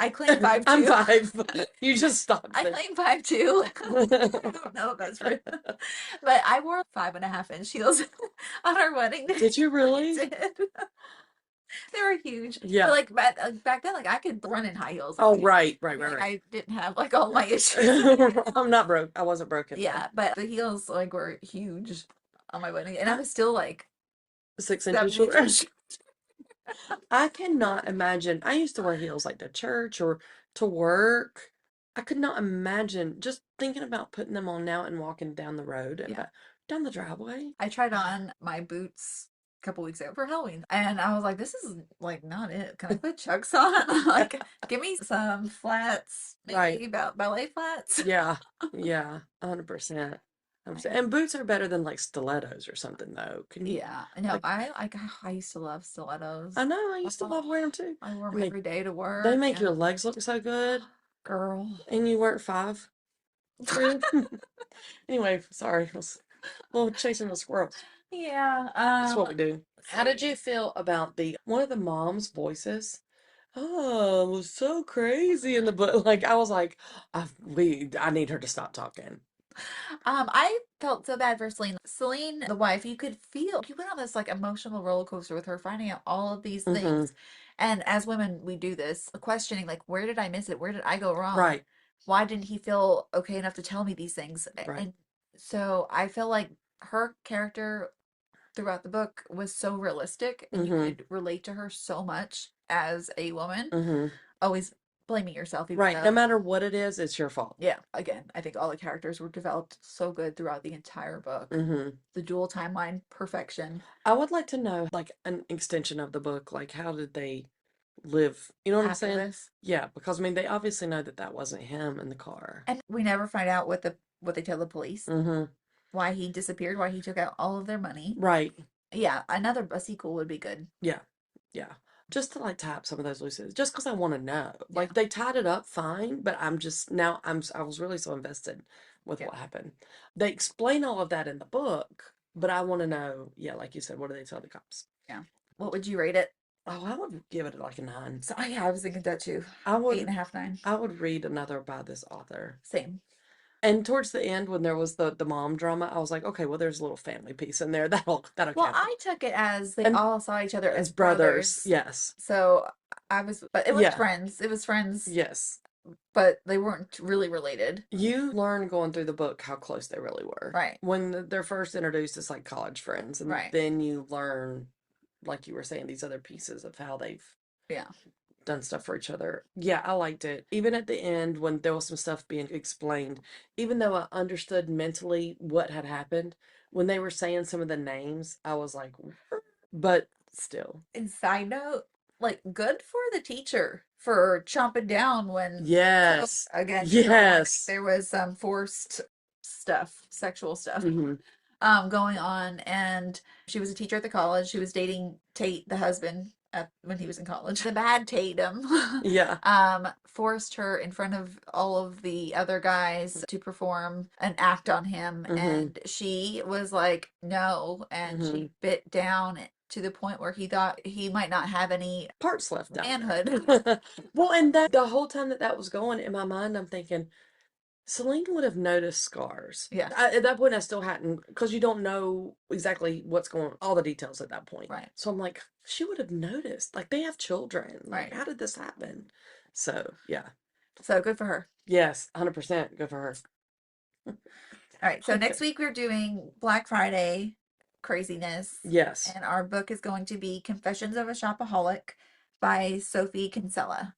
[SPEAKER 1] I claim 5
[SPEAKER 2] I'm
[SPEAKER 1] 2.
[SPEAKER 2] 5. You just stopped
[SPEAKER 1] I
[SPEAKER 2] there.
[SPEAKER 1] claim 5 2. I don't know if that's true. But I wore 5.5 inch heels on our wedding day.
[SPEAKER 2] Did you
[SPEAKER 1] I
[SPEAKER 2] really?
[SPEAKER 1] did. They were huge. But
[SPEAKER 2] Yeah.
[SPEAKER 1] like back then, like I could run in high heels.
[SPEAKER 2] Oh, right, right, right,
[SPEAKER 1] Like
[SPEAKER 2] right.
[SPEAKER 1] I didn't have like all my issues that I do now.
[SPEAKER 2] I'm not broke. I wasn't broken then.
[SPEAKER 1] Yeah, but the heels like were huge on my wedding day. And I
[SPEAKER 2] I,
[SPEAKER 1] was still like
[SPEAKER 2] 6 inches
[SPEAKER 1] 7
[SPEAKER 2] short.
[SPEAKER 1] inches.
[SPEAKER 2] I cannot imagine. I used to wear heels like to church or to work. I could not imagine just thinking about putting them on now and walking down the road and
[SPEAKER 1] Yeah.
[SPEAKER 2] down the driveway.
[SPEAKER 1] I tried on my boots a couple weeks ago for Halloween, and I was like, "This is like not it. Can I put Chucks on? Like, give me some flats,
[SPEAKER 2] Right.
[SPEAKER 1] maybe about ballet flats."
[SPEAKER 2] Yeah. Yeah. 100%.
[SPEAKER 1] I-
[SPEAKER 2] And boots are better than like stilettos or something though. Can you
[SPEAKER 1] Yeah, no,
[SPEAKER 2] like
[SPEAKER 1] I used to love
[SPEAKER 2] I
[SPEAKER 1] stilettos.
[SPEAKER 2] know I used to
[SPEAKER 1] Oh,
[SPEAKER 2] love wearing them too.
[SPEAKER 1] I wore
[SPEAKER 2] And
[SPEAKER 1] them every day to
[SPEAKER 2] they
[SPEAKER 1] work,
[SPEAKER 2] make
[SPEAKER 1] and
[SPEAKER 2] your legs look so good.
[SPEAKER 1] girl,
[SPEAKER 2] And you weren't 5. Rude. Anyway, sorry. Well, chasing the squirrels.
[SPEAKER 1] yeah.
[SPEAKER 2] That's what we do. How
[SPEAKER 1] So
[SPEAKER 2] did you feel about the one of the mom's voices? Oh, it was so crazy in the book. Like I was like, I need her to stop talking.
[SPEAKER 1] I felt so bad for Celine. Celine, the wife, you could feel you went on this like emotional roller coaster with her finding out all of these
[SPEAKER 2] Mm-hmm.
[SPEAKER 1] things. And as women, we do this, questioning like, where did I miss it? Where did I go wrong?
[SPEAKER 2] Right.
[SPEAKER 1] Why didn't he feel okay enough to tell me these things?
[SPEAKER 2] Right.
[SPEAKER 1] And so I feel like her character throughout the book was so realistic and you
[SPEAKER 2] Mm-hmm.
[SPEAKER 1] could relate to her so much as a woman,
[SPEAKER 2] Mm-hmm.
[SPEAKER 1] always blaming yourself, even
[SPEAKER 2] Right. No
[SPEAKER 1] though
[SPEAKER 2] matter what it is, it's your fault.
[SPEAKER 1] yeah, again, I think all the characters were developed so good throughout the entire book.
[SPEAKER 2] Mm-hmm.
[SPEAKER 1] The dual timeline, perfection.
[SPEAKER 2] I would like to know, like, an extension of the book. Like, how did they live? You know what I'm
[SPEAKER 1] After
[SPEAKER 2] saying?
[SPEAKER 1] this.
[SPEAKER 2] Yeah, because I mean, they obviously know that that wasn't him in the car.
[SPEAKER 1] And we never find out what they tell the police,
[SPEAKER 2] Mm-hmm.
[SPEAKER 1] why he disappeared, why he took out all of their money.
[SPEAKER 2] Right.
[SPEAKER 1] Yeah, another a sequel would be good.
[SPEAKER 2] Yeah. Yeah. Just to like tap some of those loose ends, just because I want to know.
[SPEAKER 1] Yeah,
[SPEAKER 2] Like they tied it up fine, but I'm just now I was really so invested with
[SPEAKER 1] yeah,
[SPEAKER 2] what happened. They explain all of that in the book, but I want to know, yeah, like you said, what do they tell the cops?
[SPEAKER 1] yeah. What would you rate it?
[SPEAKER 2] Oh, I would give it like a 9.
[SPEAKER 1] So yeah, I was thinking that too.
[SPEAKER 2] I
[SPEAKER 1] Eight and
[SPEAKER 2] would
[SPEAKER 1] a half, 9.
[SPEAKER 2] I would read another by this author.
[SPEAKER 1] Same.
[SPEAKER 2] And towards the end, when there was the mom drama, I was like, okay, well, there's a little family piece in there. That'll
[SPEAKER 1] Well,
[SPEAKER 2] count.
[SPEAKER 1] I took it as they
[SPEAKER 2] And
[SPEAKER 1] all saw each other
[SPEAKER 2] as
[SPEAKER 1] as
[SPEAKER 2] brothers,
[SPEAKER 1] brothers.
[SPEAKER 2] yes,
[SPEAKER 1] So I was, but it was
[SPEAKER 2] yeah,
[SPEAKER 1] friends. It was friends,
[SPEAKER 2] yes.
[SPEAKER 1] but they weren't really related.
[SPEAKER 2] You learn going through the book how close they really were.
[SPEAKER 1] Right,
[SPEAKER 2] When they're first introduced as like college friends, and
[SPEAKER 1] right.
[SPEAKER 2] then you learn, like you were saying, these other pieces of how they've
[SPEAKER 1] Yeah.
[SPEAKER 2] done stuff for each other. Yeah, I liked it. Even at the end, when there was some stuff being explained, even though I understood mentally what had happened, when they were saying some of the names, I was like, but still.
[SPEAKER 1] And side note, like good for the teacher for chomping down when so
[SPEAKER 2] Yes.
[SPEAKER 1] again, trigger warning,
[SPEAKER 2] Yes.
[SPEAKER 1] there was some forced stuff, sexual stuff
[SPEAKER 2] Hmm.
[SPEAKER 1] going on, and she was a teacher at the college. She was dating Tate, the husband, when he was in college. The bad Tatum
[SPEAKER 2] Yeah.
[SPEAKER 1] forced her in front of all of the other guys to perform an act on him,
[SPEAKER 2] Hmm.
[SPEAKER 1] and she was like, no, and
[SPEAKER 2] Hmm.
[SPEAKER 1] she bit down to the point where he thought he might not have any
[SPEAKER 2] Parts left down
[SPEAKER 1] manhood.
[SPEAKER 2] there. Well, and that the whole time that was going in my mind, I'm thinking, Celine would have noticed scars.
[SPEAKER 1] Yeah,
[SPEAKER 2] At that point, I still hadn't, because you don't know exactly what's going all the details at that point.
[SPEAKER 1] right,
[SPEAKER 2] So I'm like, she would have noticed. Like, they have children. Like,
[SPEAKER 1] right.
[SPEAKER 2] how did this happen? So, yeah.
[SPEAKER 1] So good for her.
[SPEAKER 2] Yes, 100%. Good for her.
[SPEAKER 1] All right, so
[SPEAKER 2] Okay.
[SPEAKER 1] next week we're doing Black Friday craziness,
[SPEAKER 2] Yes.
[SPEAKER 1] and our book is going to be Confessions of a Shopaholic by Sophie Kinsella.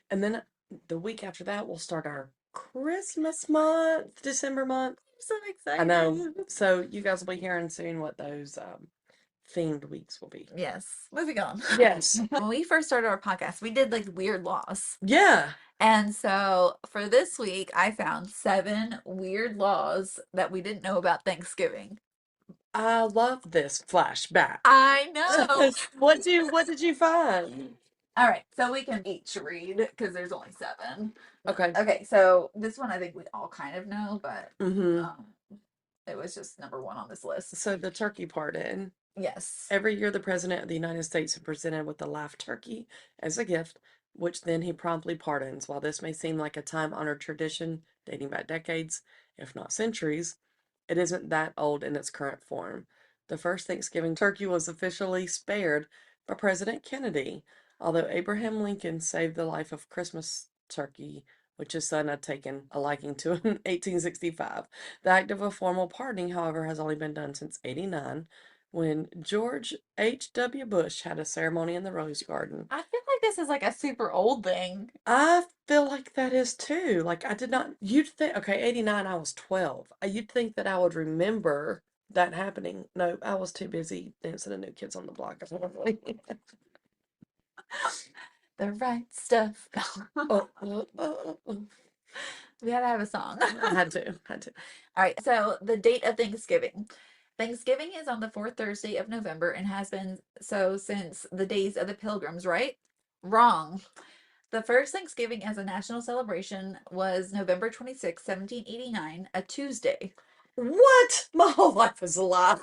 [SPEAKER 2] And then the week after that, we'll start our Christmas month, December month.
[SPEAKER 1] I'm so
[SPEAKER 2] I know.
[SPEAKER 1] excited.
[SPEAKER 2] So you guys will be hearing soon what those themed weeks will be.
[SPEAKER 1] Yes, moving on.
[SPEAKER 2] Yes.
[SPEAKER 1] When we first started our podcast, we did like weird laws.
[SPEAKER 2] Yeah.
[SPEAKER 1] And so for this week, I found 7 weird laws that we didn't know about Thanksgiving.
[SPEAKER 2] I love this flashback.
[SPEAKER 1] I know.
[SPEAKER 2] What did you find?
[SPEAKER 1] All right, so we can each read because there's only 7.
[SPEAKER 2] Okay.
[SPEAKER 1] Okay, so this one I think we all kind of know, but
[SPEAKER 2] Mm-hmm.
[SPEAKER 1] um, it was just number 1 on this list.
[SPEAKER 2] So the turkey part in.
[SPEAKER 1] Yes.
[SPEAKER 2] Every year, the President of the United States is presented with a live turkey as a gift, which then he promptly pardons. While this may seem like a time-honored tradition dating back decades, if not centuries, it isn't that old in its current form. The first Thanksgiving turkey was officially spared by President Kennedy, although Abraham Lincoln saved the life of Christmas turkey, which his son had taken a liking to in 1865. The act of a formal pardoning, however, has only been done since '89 when George H.W. Bush had a ceremony in the Rose Garden.
[SPEAKER 1] I feel like this is like a super old thing.
[SPEAKER 2] I feel like that is too. Like, I did not, you'd think, okay, '89, I was 12. You'd think that I would remember that happening. No, I was too busy dancing to New Kids on the Block.
[SPEAKER 1] The right stuff.
[SPEAKER 2] Oh, oh, oh, oh.
[SPEAKER 1] We gotta have a song.
[SPEAKER 2] I had to.
[SPEAKER 1] All right, so the date of Thanksgiving. Thanksgiving is on the fourth Thursday of November and has been so since the days of the Pilgrims, right? Wrong. The first Thanksgiving as a national celebration was November 26, 1789, a Tuesday.
[SPEAKER 2] What? My whole life is a lie.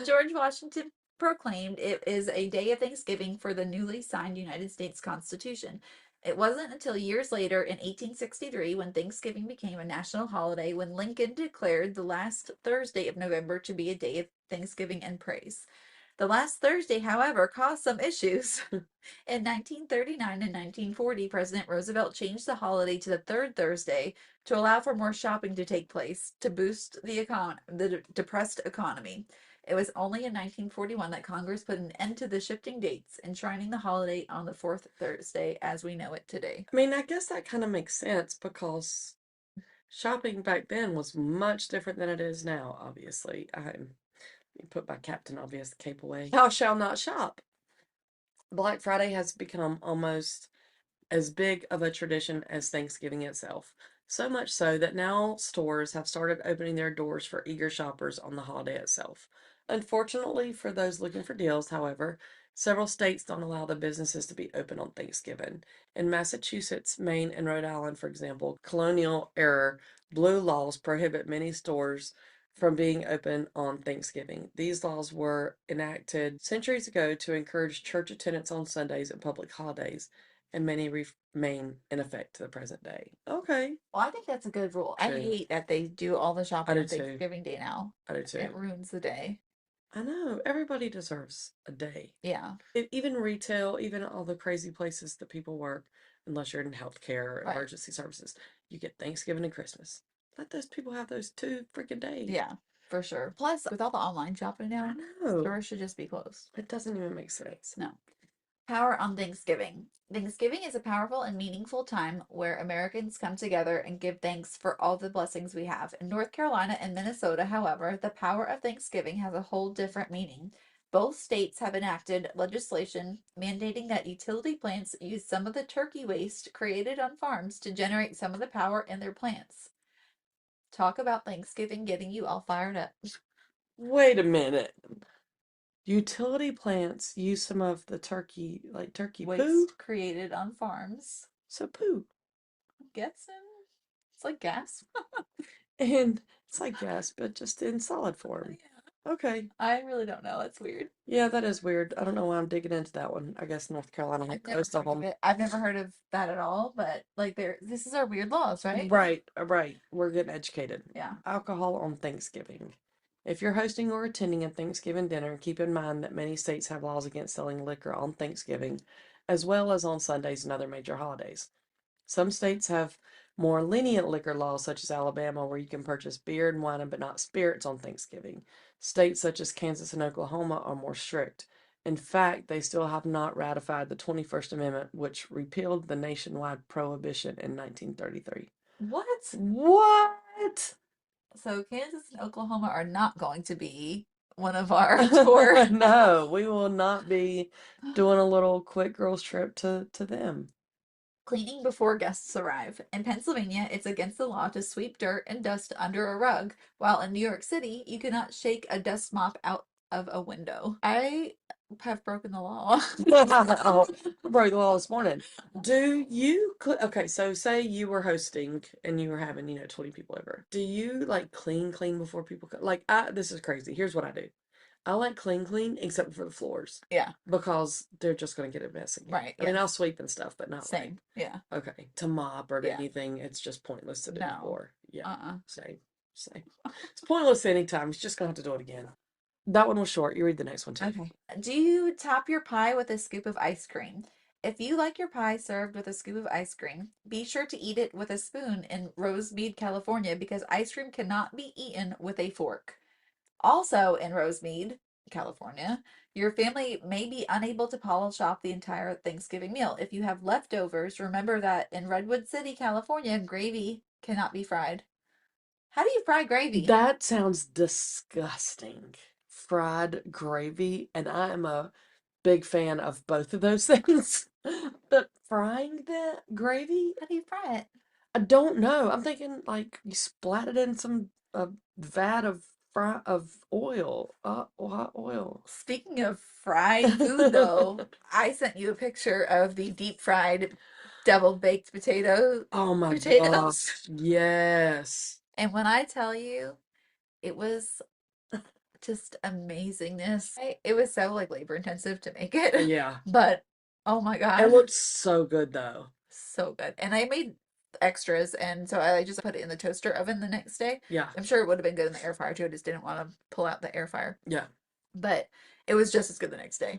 [SPEAKER 1] George Washington proclaimed it is a day of Thanksgiving for the newly signed United States Constitution. It wasn't until years later in 1863 when Thanksgiving became a national holiday when Lincoln declared the last Thursday of November to be a day of Thanksgiving and praise. The last Thursday, however, caused some issues. In 1939 and 1940, President Roosevelt changed the holiday to the third Thursday to allow for more shopping to take place to boost the depressed economy. It was only in 1941 that Congress put an end to the shifting dates, enshrining the holiday on the fourth Thursday as we know it today.
[SPEAKER 2] I mean, I guess that kind of makes sense because shopping back then was much different than it is now, obviously. Put my Captain Obvious cape away. Thou shalt not shop. Black Friday has become almost as big of a tradition as Thanksgiving itself. So much so that now stores have started opening their doors for eager shoppers on the holiday itself. Unfortunately, for those looking for deals, however, several states don't allow the businesses to be open on Thanksgiving. In Massachusetts, Maine, and Rhode Island, for example, colonial era blue laws prohibit many stores from being open on Thanksgiving. These laws were enacted centuries ago to encourage church attendance on Sundays and public holidays, and many remain in effect to the present day. Okay.
[SPEAKER 1] Well, I think that's a good rule. I
[SPEAKER 2] True.
[SPEAKER 1] hate that they do all the
[SPEAKER 2] I
[SPEAKER 1] shopping
[SPEAKER 2] do
[SPEAKER 1] on
[SPEAKER 2] too.
[SPEAKER 1] Thanksgiving Day now.
[SPEAKER 2] I do
[SPEAKER 1] It
[SPEAKER 2] too.
[SPEAKER 1] ruins the day.
[SPEAKER 2] I know. Everybody deserves a day.
[SPEAKER 1] Yeah.
[SPEAKER 2] Even retail, even all the crazy places that people work, unless you're in healthcare or
[SPEAKER 1] Right.
[SPEAKER 2] emergency services, you get Thanksgiving and Christmas. Let those people have those 2 freaking days.
[SPEAKER 1] Yeah, for sure. Plus, with all the online shopping
[SPEAKER 2] I
[SPEAKER 1] now,
[SPEAKER 2] know.
[SPEAKER 1] stores should just be closed.
[SPEAKER 2] It doesn't even make sense.
[SPEAKER 1] No. Power on Thanksgiving. Thanksgiving is a powerful and meaningful time where Americans come together and give thanks for all the blessings we have. In North Carolina and Minnesota, however, the power of Thanksgiving has a whole different meaning. Both states have enacted legislation mandating that utility plants use some of the turkey waste created on farms to generate some of the power in their plants. Talk about Thanksgiving getting you all fired up.
[SPEAKER 2] Wait a minute. Utility plants use some of the turkey, like turkey
[SPEAKER 1] Waste
[SPEAKER 2] poo?
[SPEAKER 1] created on farms.
[SPEAKER 2] So poo.
[SPEAKER 1] I'm guessing it's like gas.
[SPEAKER 2] And it's like gas, but just in solid form.
[SPEAKER 1] Yeah.
[SPEAKER 2] Okay.
[SPEAKER 1] I really don't know. That's weird.
[SPEAKER 2] Yeah, that is weird. I don't know why I'm digging into that one. I guess North Carolina,
[SPEAKER 1] I've
[SPEAKER 2] like
[SPEAKER 1] never
[SPEAKER 2] most of
[SPEAKER 1] heard of
[SPEAKER 2] them.
[SPEAKER 1] it. I've never heard of that at all, but like this is our weird laws, right?
[SPEAKER 2] Right, right. We're getting educated.
[SPEAKER 1] Yeah.
[SPEAKER 2] Alcohol on Thanksgiving. If you're hosting or attending a Thanksgiving dinner, keep in mind that many states have laws against selling liquor on Thanksgiving, as well as on Sundays and other major holidays. Some states have more lenient liquor laws, such as Alabama, where you can purchase beer and wine but not spirits on Thanksgiving. States such as Kansas and Oklahoma are more strict. In fact, they still have not ratified the 21st Amendment, which repealed the nationwide prohibition in 1933.
[SPEAKER 1] What?
[SPEAKER 2] What?
[SPEAKER 1] So Kansas and Oklahoma are not going to be one of our tour.
[SPEAKER 2] No, we will not be doing a little quick girls trip to them.
[SPEAKER 1] Cleaning before guests arrive. In Pennsylvania, it's against the law to sweep dirt and dust under a rug, while in New York City, you cannot shake a dust mop out of a window. I have broken the law.
[SPEAKER 2] Oh, I broke the law this morning. Do you okay, so say you were hosting and you were having, 20 people over. Do you like clean before people come? Like this is crazy. Here's what I do. I like clean, except for the floors.
[SPEAKER 1] Yeah.
[SPEAKER 2] Because they're just going to get it messy.
[SPEAKER 1] Right.
[SPEAKER 2] I mean, I'll sweep and stuff, but not
[SPEAKER 1] Same. Yeah.
[SPEAKER 2] okay, to mop or to anything. It's just pointless to do
[SPEAKER 1] No.
[SPEAKER 2] before. Yeah.
[SPEAKER 1] Uh-uh.
[SPEAKER 2] Same. It's pointless anytime. It's just going to have to do it again. That one was short. You read the next one too.
[SPEAKER 1] Okay. Do you top your pie with a scoop of ice cream? If you like your pie served with a scoop of ice cream, be sure to eat it with a spoon in Rosemead, California, because ice cream cannot be eaten with a fork. Also in Rosemead, California, your family may be unable to polish off the entire Thanksgiving meal. If you have leftovers, remember that in Redwood City, California, gravy cannot be fried. How do you fry gravy?
[SPEAKER 2] That sounds disgusting. Fried gravy, and I am a big fan of both of those things. But frying the gravy,
[SPEAKER 1] How do you fry it?
[SPEAKER 2] I don't know. I'm thinking like you splat it in some vat of oil, hot oil.
[SPEAKER 1] Speaking of fried food, though, I sent you a picture of the deep fried deviled baked
[SPEAKER 2] Oh my
[SPEAKER 1] potatoes.
[SPEAKER 2] gosh, yes.
[SPEAKER 1] And when I tell you, it was just amazingness. It was so like labor intensive to make it,
[SPEAKER 2] Yeah.
[SPEAKER 1] but oh my
[SPEAKER 2] It
[SPEAKER 1] God,
[SPEAKER 2] looked so good though.
[SPEAKER 1] so good. And I made extras, and so I just put it in the toaster oven the next day.
[SPEAKER 2] Yeah.
[SPEAKER 1] I'm sure it would have been good in the air fryer too. I just didn't want to pull out the air fryer.
[SPEAKER 2] Yeah.
[SPEAKER 1] But it was just as good the next day.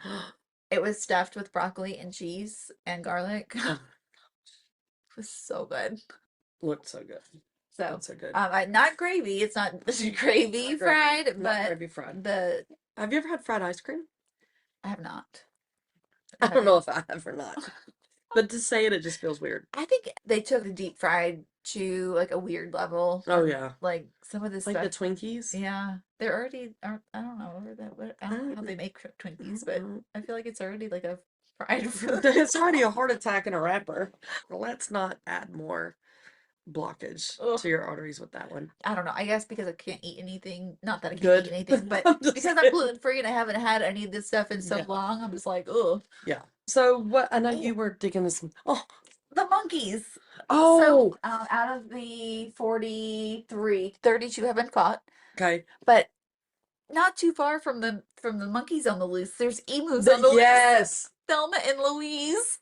[SPEAKER 1] It was stuffed with broccoli and cheese and garlic.
[SPEAKER 2] Oh,
[SPEAKER 1] It was so good.
[SPEAKER 2] looked so good.
[SPEAKER 1] So,
[SPEAKER 2] Looked so good.
[SPEAKER 1] not gravy. It's not gravy
[SPEAKER 2] Not
[SPEAKER 1] fried,
[SPEAKER 2] Not
[SPEAKER 1] but
[SPEAKER 2] gravy fried.
[SPEAKER 1] the
[SPEAKER 2] Have you ever had fried ice cream?
[SPEAKER 1] I have not.
[SPEAKER 2] I don't know if I have or not. But to say it just feels weird.
[SPEAKER 1] I think they took the deep fried to like a weird level.
[SPEAKER 2] Oh yeah.
[SPEAKER 1] Like some of this
[SPEAKER 2] Like the
[SPEAKER 1] stuff.
[SPEAKER 2] Twinkies?
[SPEAKER 1] Yeah, they're already. I don't know I don't know how they make Twinkies, but I feel like it's already like a fried food.
[SPEAKER 2] It's already a heart attack in a wrapper. Let's not add more blockage
[SPEAKER 1] Ugh.
[SPEAKER 2] to your arteries with that one.
[SPEAKER 1] I don't know. I guess because I can't eat anything. Not that I can't
[SPEAKER 2] Good.
[SPEAKER 1] eat anything, but
[SPEAKER 2] I'm just
[SPEAKER 1] because I'm
[SPEAKER 2] kidding.
[SPEAKER 1] gluten free and I haven't had any of this stuff in so
[SPEAKER 2] Yeah.
[SPEAKER 1] long, I'm just like, oh,
[SPEAKER 2] Yeah. So what? I know
[SPEAKER 1] Ooh.
[SPEAKER 2] you were digging this. Oh,
[SPEAKER 1] the monkeys.
[SPEAKER 2] oh.
[SPEAKER 1] So out of the 43, 32 have been caught,
[SPEAKER 2] Okay.
[SPEAKER 1] but not too far from the monkeys on the loose. There's emus on the loose.
[SPEAKER 2] Yes.
[SPEAKER 1] Thelma and Louise.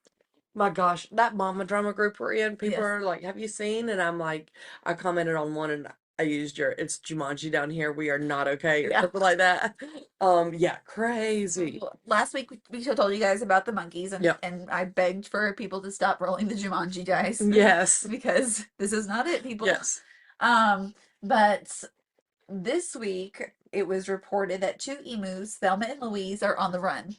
[SPEAKER 2] My gosh, that mama drama group we're in, people
[SPEAKER 1] Yes.
[SPEAKER 2] are like, "Have you seen?" And I'm like, I commented on one and I used it's Jumanji down here. We are not okay, or
[SPEAKER 1] Yeah.
[SPEAKER 2] something like that. Yeah, crazy.
[SPEAKER 1] Last week we told you guys about the monkeys, and
[SPEAKER 2] Yep.
[SPEAKER 1] and I begged for people to stop rolling the Jumanji dice.
[SPEAKER 2] Yes.
[SPEAKER 1] Because this is not it, people.
[SPEAKER 2] Yes.
[SPEAKER 1] But this week it was reported that two emus, Thelma and Louise, are on the run.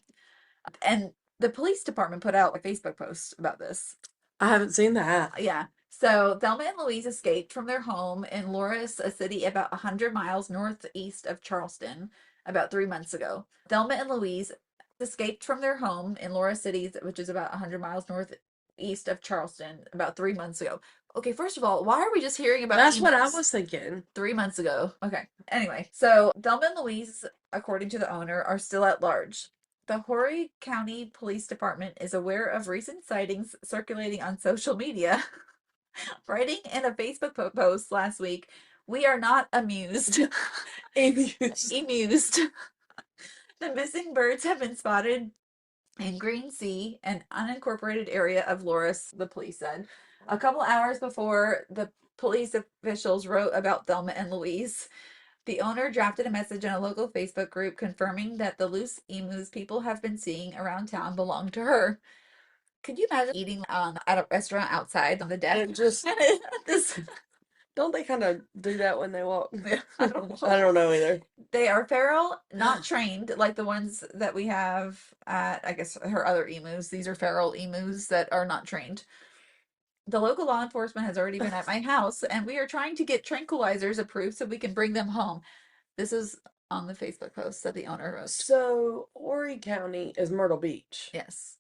[SPEAKER 1] And the police department put out a Facebook post about this.
[SPEAKER 2] I haven't seen that.
[SPEAKER 1] Yeah. So Thelma and Louise escaped from their home in Loris, a city about 100 miles northeast of Charleston, about 3 months ago. Thelma and Louise escaped from their home in Loris City, which is about 100 miles northeast of Charleston, about 3 months ago. Okay, first of all, why are we just hearing about
[SPEAKER 2] That's what I
[SPEAKER 1] emus?
[SPEAKER 2] was thinking.
[SPEAKER 1] 3 months ago. Okay. Anyway, so Thelma and Louise, according to the owner, are still at large. The Horry County Police Department is aware of recent sightings circulating on social media. Writing in a Facebook post last week, we are not amused.
[SPEAKER 2] Amused.
[SPEAKER 1] Amused. The missing birds have been spotted in Green Sea, an unincorporated area of Loris, the police said. A couple hours before the police officials wrote about Thelma and Louise, the owner drafted a message in a local Facebook group confirming that the loose emus people have been seeing around town belong to her. Could you imagine eating at a restaurant outside on the deck?
[SPEAKER 2] And just
[SPEAKER 1] this,
[SPEAKER 2] don't they kind of do that when they walk?
[SPEAKER 1] I don't know.
[SPEAKER 2] I don't know either.
[SPEAKER 1] They are feral, not trained, like the ones that we have at, I guess, her other emus. These are feral emus that are not trained. The local law enforcement has already been at my house, and we are trying to get tranquilizers approved so we can bring them home. This is on the Facebook post that the owner wrote.
[SPEAKER 2] So Horry County is Myrtle Beach.
[SPEAKER 1] Yes.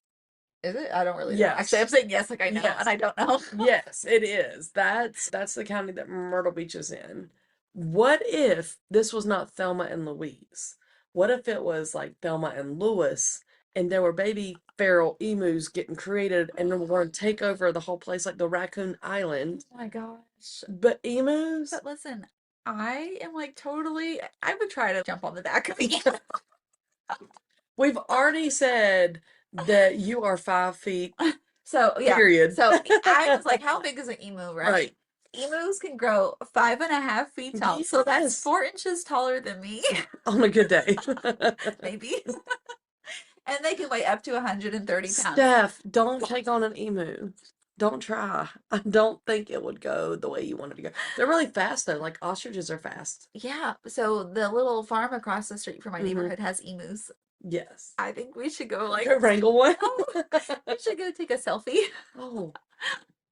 [SPEAKER 1] Is it? I don't really know.
[SPEAKER 2] Yes.
[SPEAKER 1] Actually, I'm saying yes, like I know,
[SPEAKER 2] Yes.
[SPEAKER 1] and I don't know.
[SPEAKER 2] Yes, it is. That's the county that Myrtle Beach is in. What if this was not Thelma and Louise? What if it was like Thelma and Louis, and there were baby feral emus getting created, and they were going to take over the whole place like the Raccoon Island?
[SPEAKER 1] Oh my gosh.
[SPEAKER 2] But emus?
[SPEAKER 1] But listen, I am like totally, I would try to jump on the back of the emu.
[SPEAKER 2] We've already said that you are 5 feet,
[SPEAKER 1] So yeah.
[SPEAKER 2] period.
[SPEAKER 1] So I was like, how big is an emu, right?
[SPEAKER 2] Right.
[SPEAKER 1] Emus can grow 5.5 feet tall. So that's
[SPEAKER 2] Yes.
[SPEAKER 1] 4 inches taller than me,
[SPEAKER 2] On a good day.
[SPEAKER 1] maybe. And they can weigh up to 130 pounds.
[SPEAKER 2] Steph, don't take on an emu. Don't try. I don't think it would go the way you want it to go. They're really fast though. Like ostriches are fast.
[SPEAKER 1] Yeah. So the little farm across the street from my
[SPEAKER 2] Mhm.
[SPEAKER 1] neighborhood has emus.
[SPEAKER 2] Yes.
[SPEAKER 1] I think we should go like
[SPEAKER 2] Go wrangle one.
[SPEAKER 1] oh, we should go take a selfie.
[SPEAKER 2] Oh,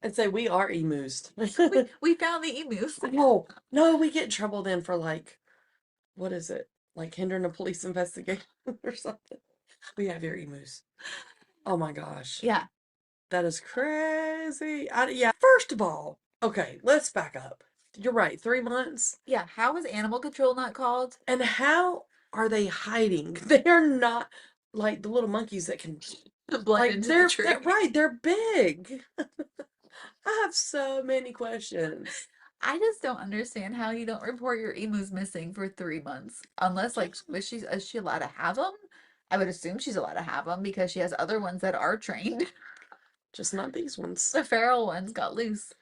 [SPEAKER 2] and say we are emus.
[SPEAKER 1] We found the emus.
[SPEAKER 2] Oh, no, we get in trouble then for like, what is it? Like hindering a police investigation or something. We have your emus. Oh my gosh.
[SPEAKER 1] Yeah.
[SPEAKER 2] That is crazy. Yeah, first of all, okay, let's back up. You're right, 3 months.
[SPEAKER 1] Yeah. How is animal control not called?
[SPEAKER 2] And how are they hiding? They are not like the little monkeys that can
[SPEAKER 1] Blend
[SPEAKER 2] like
[SPEAKER 1] into
[SPEAKER 2] they're,
[SPEAKER 1] the tree.
[SPEAKER 2] they're right, they're big. I have so many questions.
[SPEAKER 1] I just don't understand how you don't report your emus missing for 3 months. Unless, like, is she allowed to have them? I would assume she's allowed to have them because she has other ones that are trained.
[SPEAKER 2] Just not these ones.
[SPEAKER 1] The feral ones got loose.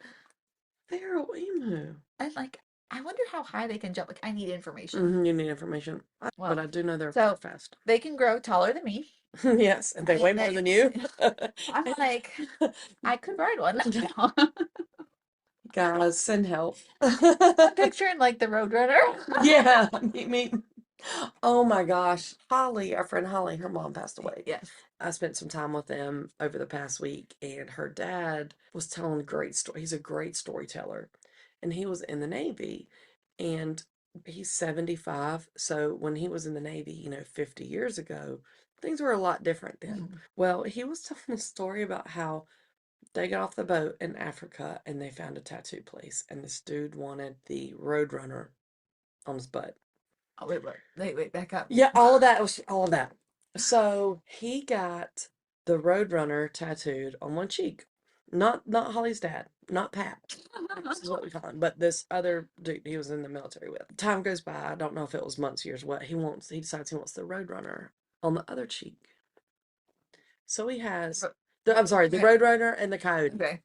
[SPEAKER 2] Feral emu.
[SPEAKER 1] And, like, I wonder how high they can jump. Like, I need information.
[SPEAKER 2] You need information.
[SPEAKER 1] Well,
[SPEAKER 2] but I do know they're
[SPEAKER 1] so
[SPEAKER 2] fast.
[SPEAKER 1] they can grow taller than me.
[SPEAKER 2] Yes, and they weigh more than you.
[SPEAKER 1] I'm like, I could ride one.
[SPEAKER 2] Guys, send help.
[SPEAKER 1] I'm picturing like the Roadrunner.
[SPEAKER 2] Yeah, me. Oh my gosh. Holly, our friend Holly, her mom passed away.
[SPEAKER 1] Yes.
[SPEAKER 2] I spent some time with them over the past week, and her dad was telling a great story. He's a great storyteller, and he was in the Navy, and he's 75. So when he was in the Navy, 50 years ago, things were a lot different then. Well, he was telling a story about how they got off the boat in Africa and they found a tattoo place, and this dude wanted the Roadrunner on his butt.
[SPEAKER 1] Oh, wait, back up.
[SPEAKER 2] Yeah, all of that was all of that. So he got the Roadrunner tattooed on one cheek. Not Holly's dad, not Pat. This is what we call him, but this other dude he was in the military with. Time goes by, I don't know if it was months, years, what he decides he wants the Roadrunner on the other cheek. So he has I'm sorry, the Roadrunner and the Coyote.
[SPEAKER 1] Okay.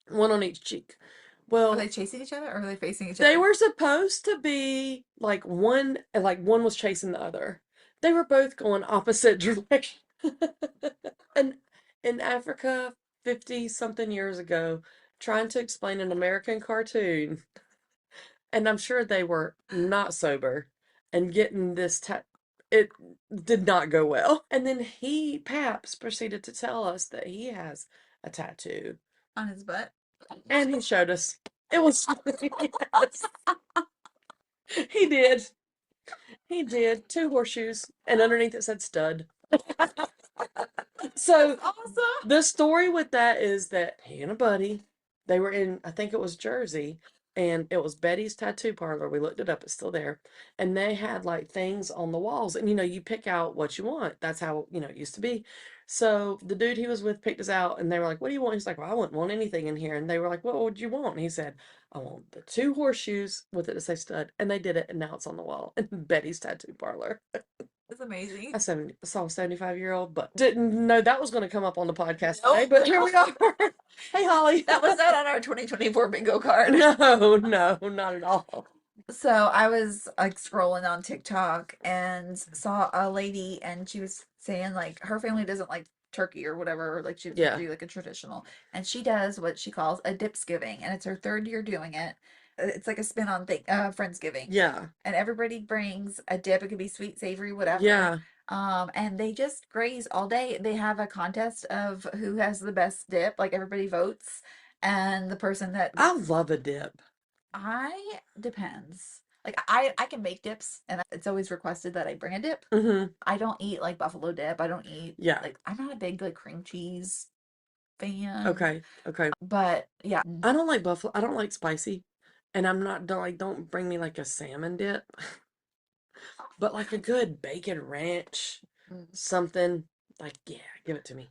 [SPEAKER 2] One on each cheek.
[SPEAKER 1] Are
[SPEAKER 2] Well,
[SPEAKER 1] they chasing each other or are they facing each other?
[SPEAKER 2] they were supposed to be like one was chasing the other. They were both going opposite directions. And in Africa, 50 something years ago, trying to explain an American cartoon, and I'm sure they were not sober, and getting this it did not go well. And then Paps proceeded to tell us that he has a tattoo
[SPEAKER 1] on his butt.
[SPEAKER 2] and he showed us. It was yes. He did. He did. 2 horseshoes, and underneath it said stud. So
[SPEAKER 1] Awesome.
[SPEAKER 2] the story with that is that he and a buddy, they were in, I think it was Jersey, and it was Betty's tattoo parlor. We looked it up, it's still there. And they had like things on the walls, and you pick out what you want. That's how, it used to be. So the dude he was with picked us out, and they were like, "What do you want?" He's like, "Well, I wouldn't want anything in here." And they were like, "What would you want?" And he said, "I want the 2 horseshoes with it to say stud." And they did it, and now it's on the wall in Betty's tattoo parlor.
[SPEAKER 1] That's amazing.
[SPEAKER 2] I saw a 75-year-old, but didn't know that was going to come up on the podcast
[SPEAKER 1] Nope.
[SPEAKER 2] today. But here we are. Hey, Holly.
[SPEAKER 1] That was not on our 2024 bingo card.
[SPEAKER 2] No, not at all.
[SPEAKER 1] So I was like scrolling on TikTok and saw a lady, and she was saying like her family doesn't like turkey or whatever, like she doesn't do like a traditional, and she does what she calls a dipsgiving, and it's her 3rd year doing it. It's like a spin on Friendsgiving.
[SPEAKER 2] Yeah.
[SPEAKER 1] And everybody brings a dip. It could be sweet, savory, whatever.
[SPEAKER 2] Yeah.
[SPEAKER 1] And they just graze all day. They have a contest of who has the best dip. Like everybody votes, and the person that
[SPEAKER 2] I love a dip.
[SPEAKER 1] depends. Like I can make dips, and it's always requested that I bring a dip. I don't eat like buffalo dip. I don't eat like I'm not a big like cream cheese fan.
[SPEAKER 2] Okay.
[SPEAKER 1] But yeah,
[SPEAKER 2] I don't like buffalo. I don't like spicy, and I'm not don't bring me like a salmon dip, but like a good bacon ranch, something like give it to me.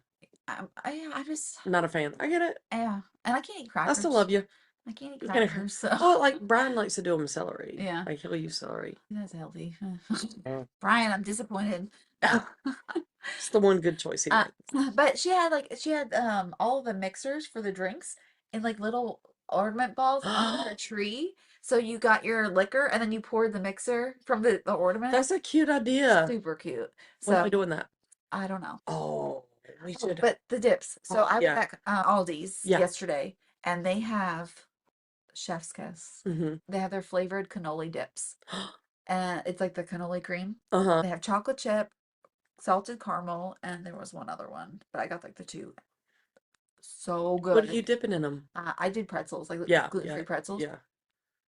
[SPEAKER 1] I just
[SPEAKER 2] I'm not a fan. I get it.
[SPEAKER 1] Yeah, and I can't eat crackers.
[SPEAKER 2] I still love you.
[SPEAKER 1] I can't eat crackers. So.
[SPEAKER 2] Oh, like Brian likes to do them with celery.
[SPEAKER 1] Yeah.
[SPEAKER 2] Like he'll use celery.
[SPEAKER 1] That's healthy. Brian, I'm disappointed.
[SPEAKER 2] It's the one good choice he
[SPEAKER 1] Uh,
[SPEAKER 2] made.
[SPEAKER 1] but she had all the mixers for the drinks and like little ornament balls on her tree. So you got your liquor and then you poured the mixer from the ornament.
[SPEAKER 2] That's a cute idea.
[SPEAKER 1] Super cute.
[SPEAKER 2] When are we
[SPEAKER 1] So
[SPEAKER 2] doing that?
[SPEAKER 1] I don't know.
[SPEAKER 2] Oh, we
[SPEAKER 1] Oh,
[SPEAKER 2] should.
[SPEAKER 1] but the dips. So
[SPEAKER 2] Oh,
[SPEAKER 1] I was
[SPEAKER 2] yeah.
[SPEAKER 1] at Aldi's
[SPEAKER 2] Yeah.
[SPEAKER 1] yesterday and they have chef's kiss.
[SPEAKER 2] Mm-hmm.
[SPEAKER 1] They have their flavored cannoli dips. And it's like the cannoli cream.
[SPEAKER 2] Uh-huh.
[SPEAKER 1] They have chocolate chip, salted caramel, and there was one other one, but I got like the two. So
[SPEAKER 2] What are
[SPEAKER 1] good.
[SPEAKER 2] you dipping in them?
[SPEAKER 1] I did pretzels, like
[SPEAKER 2] Yeah,
[SPEAKER 1] gluten-free
[SPEAKER 2] yeah,
[SPEAKER 1] pretzels.
[SPEAKER 2] yeah.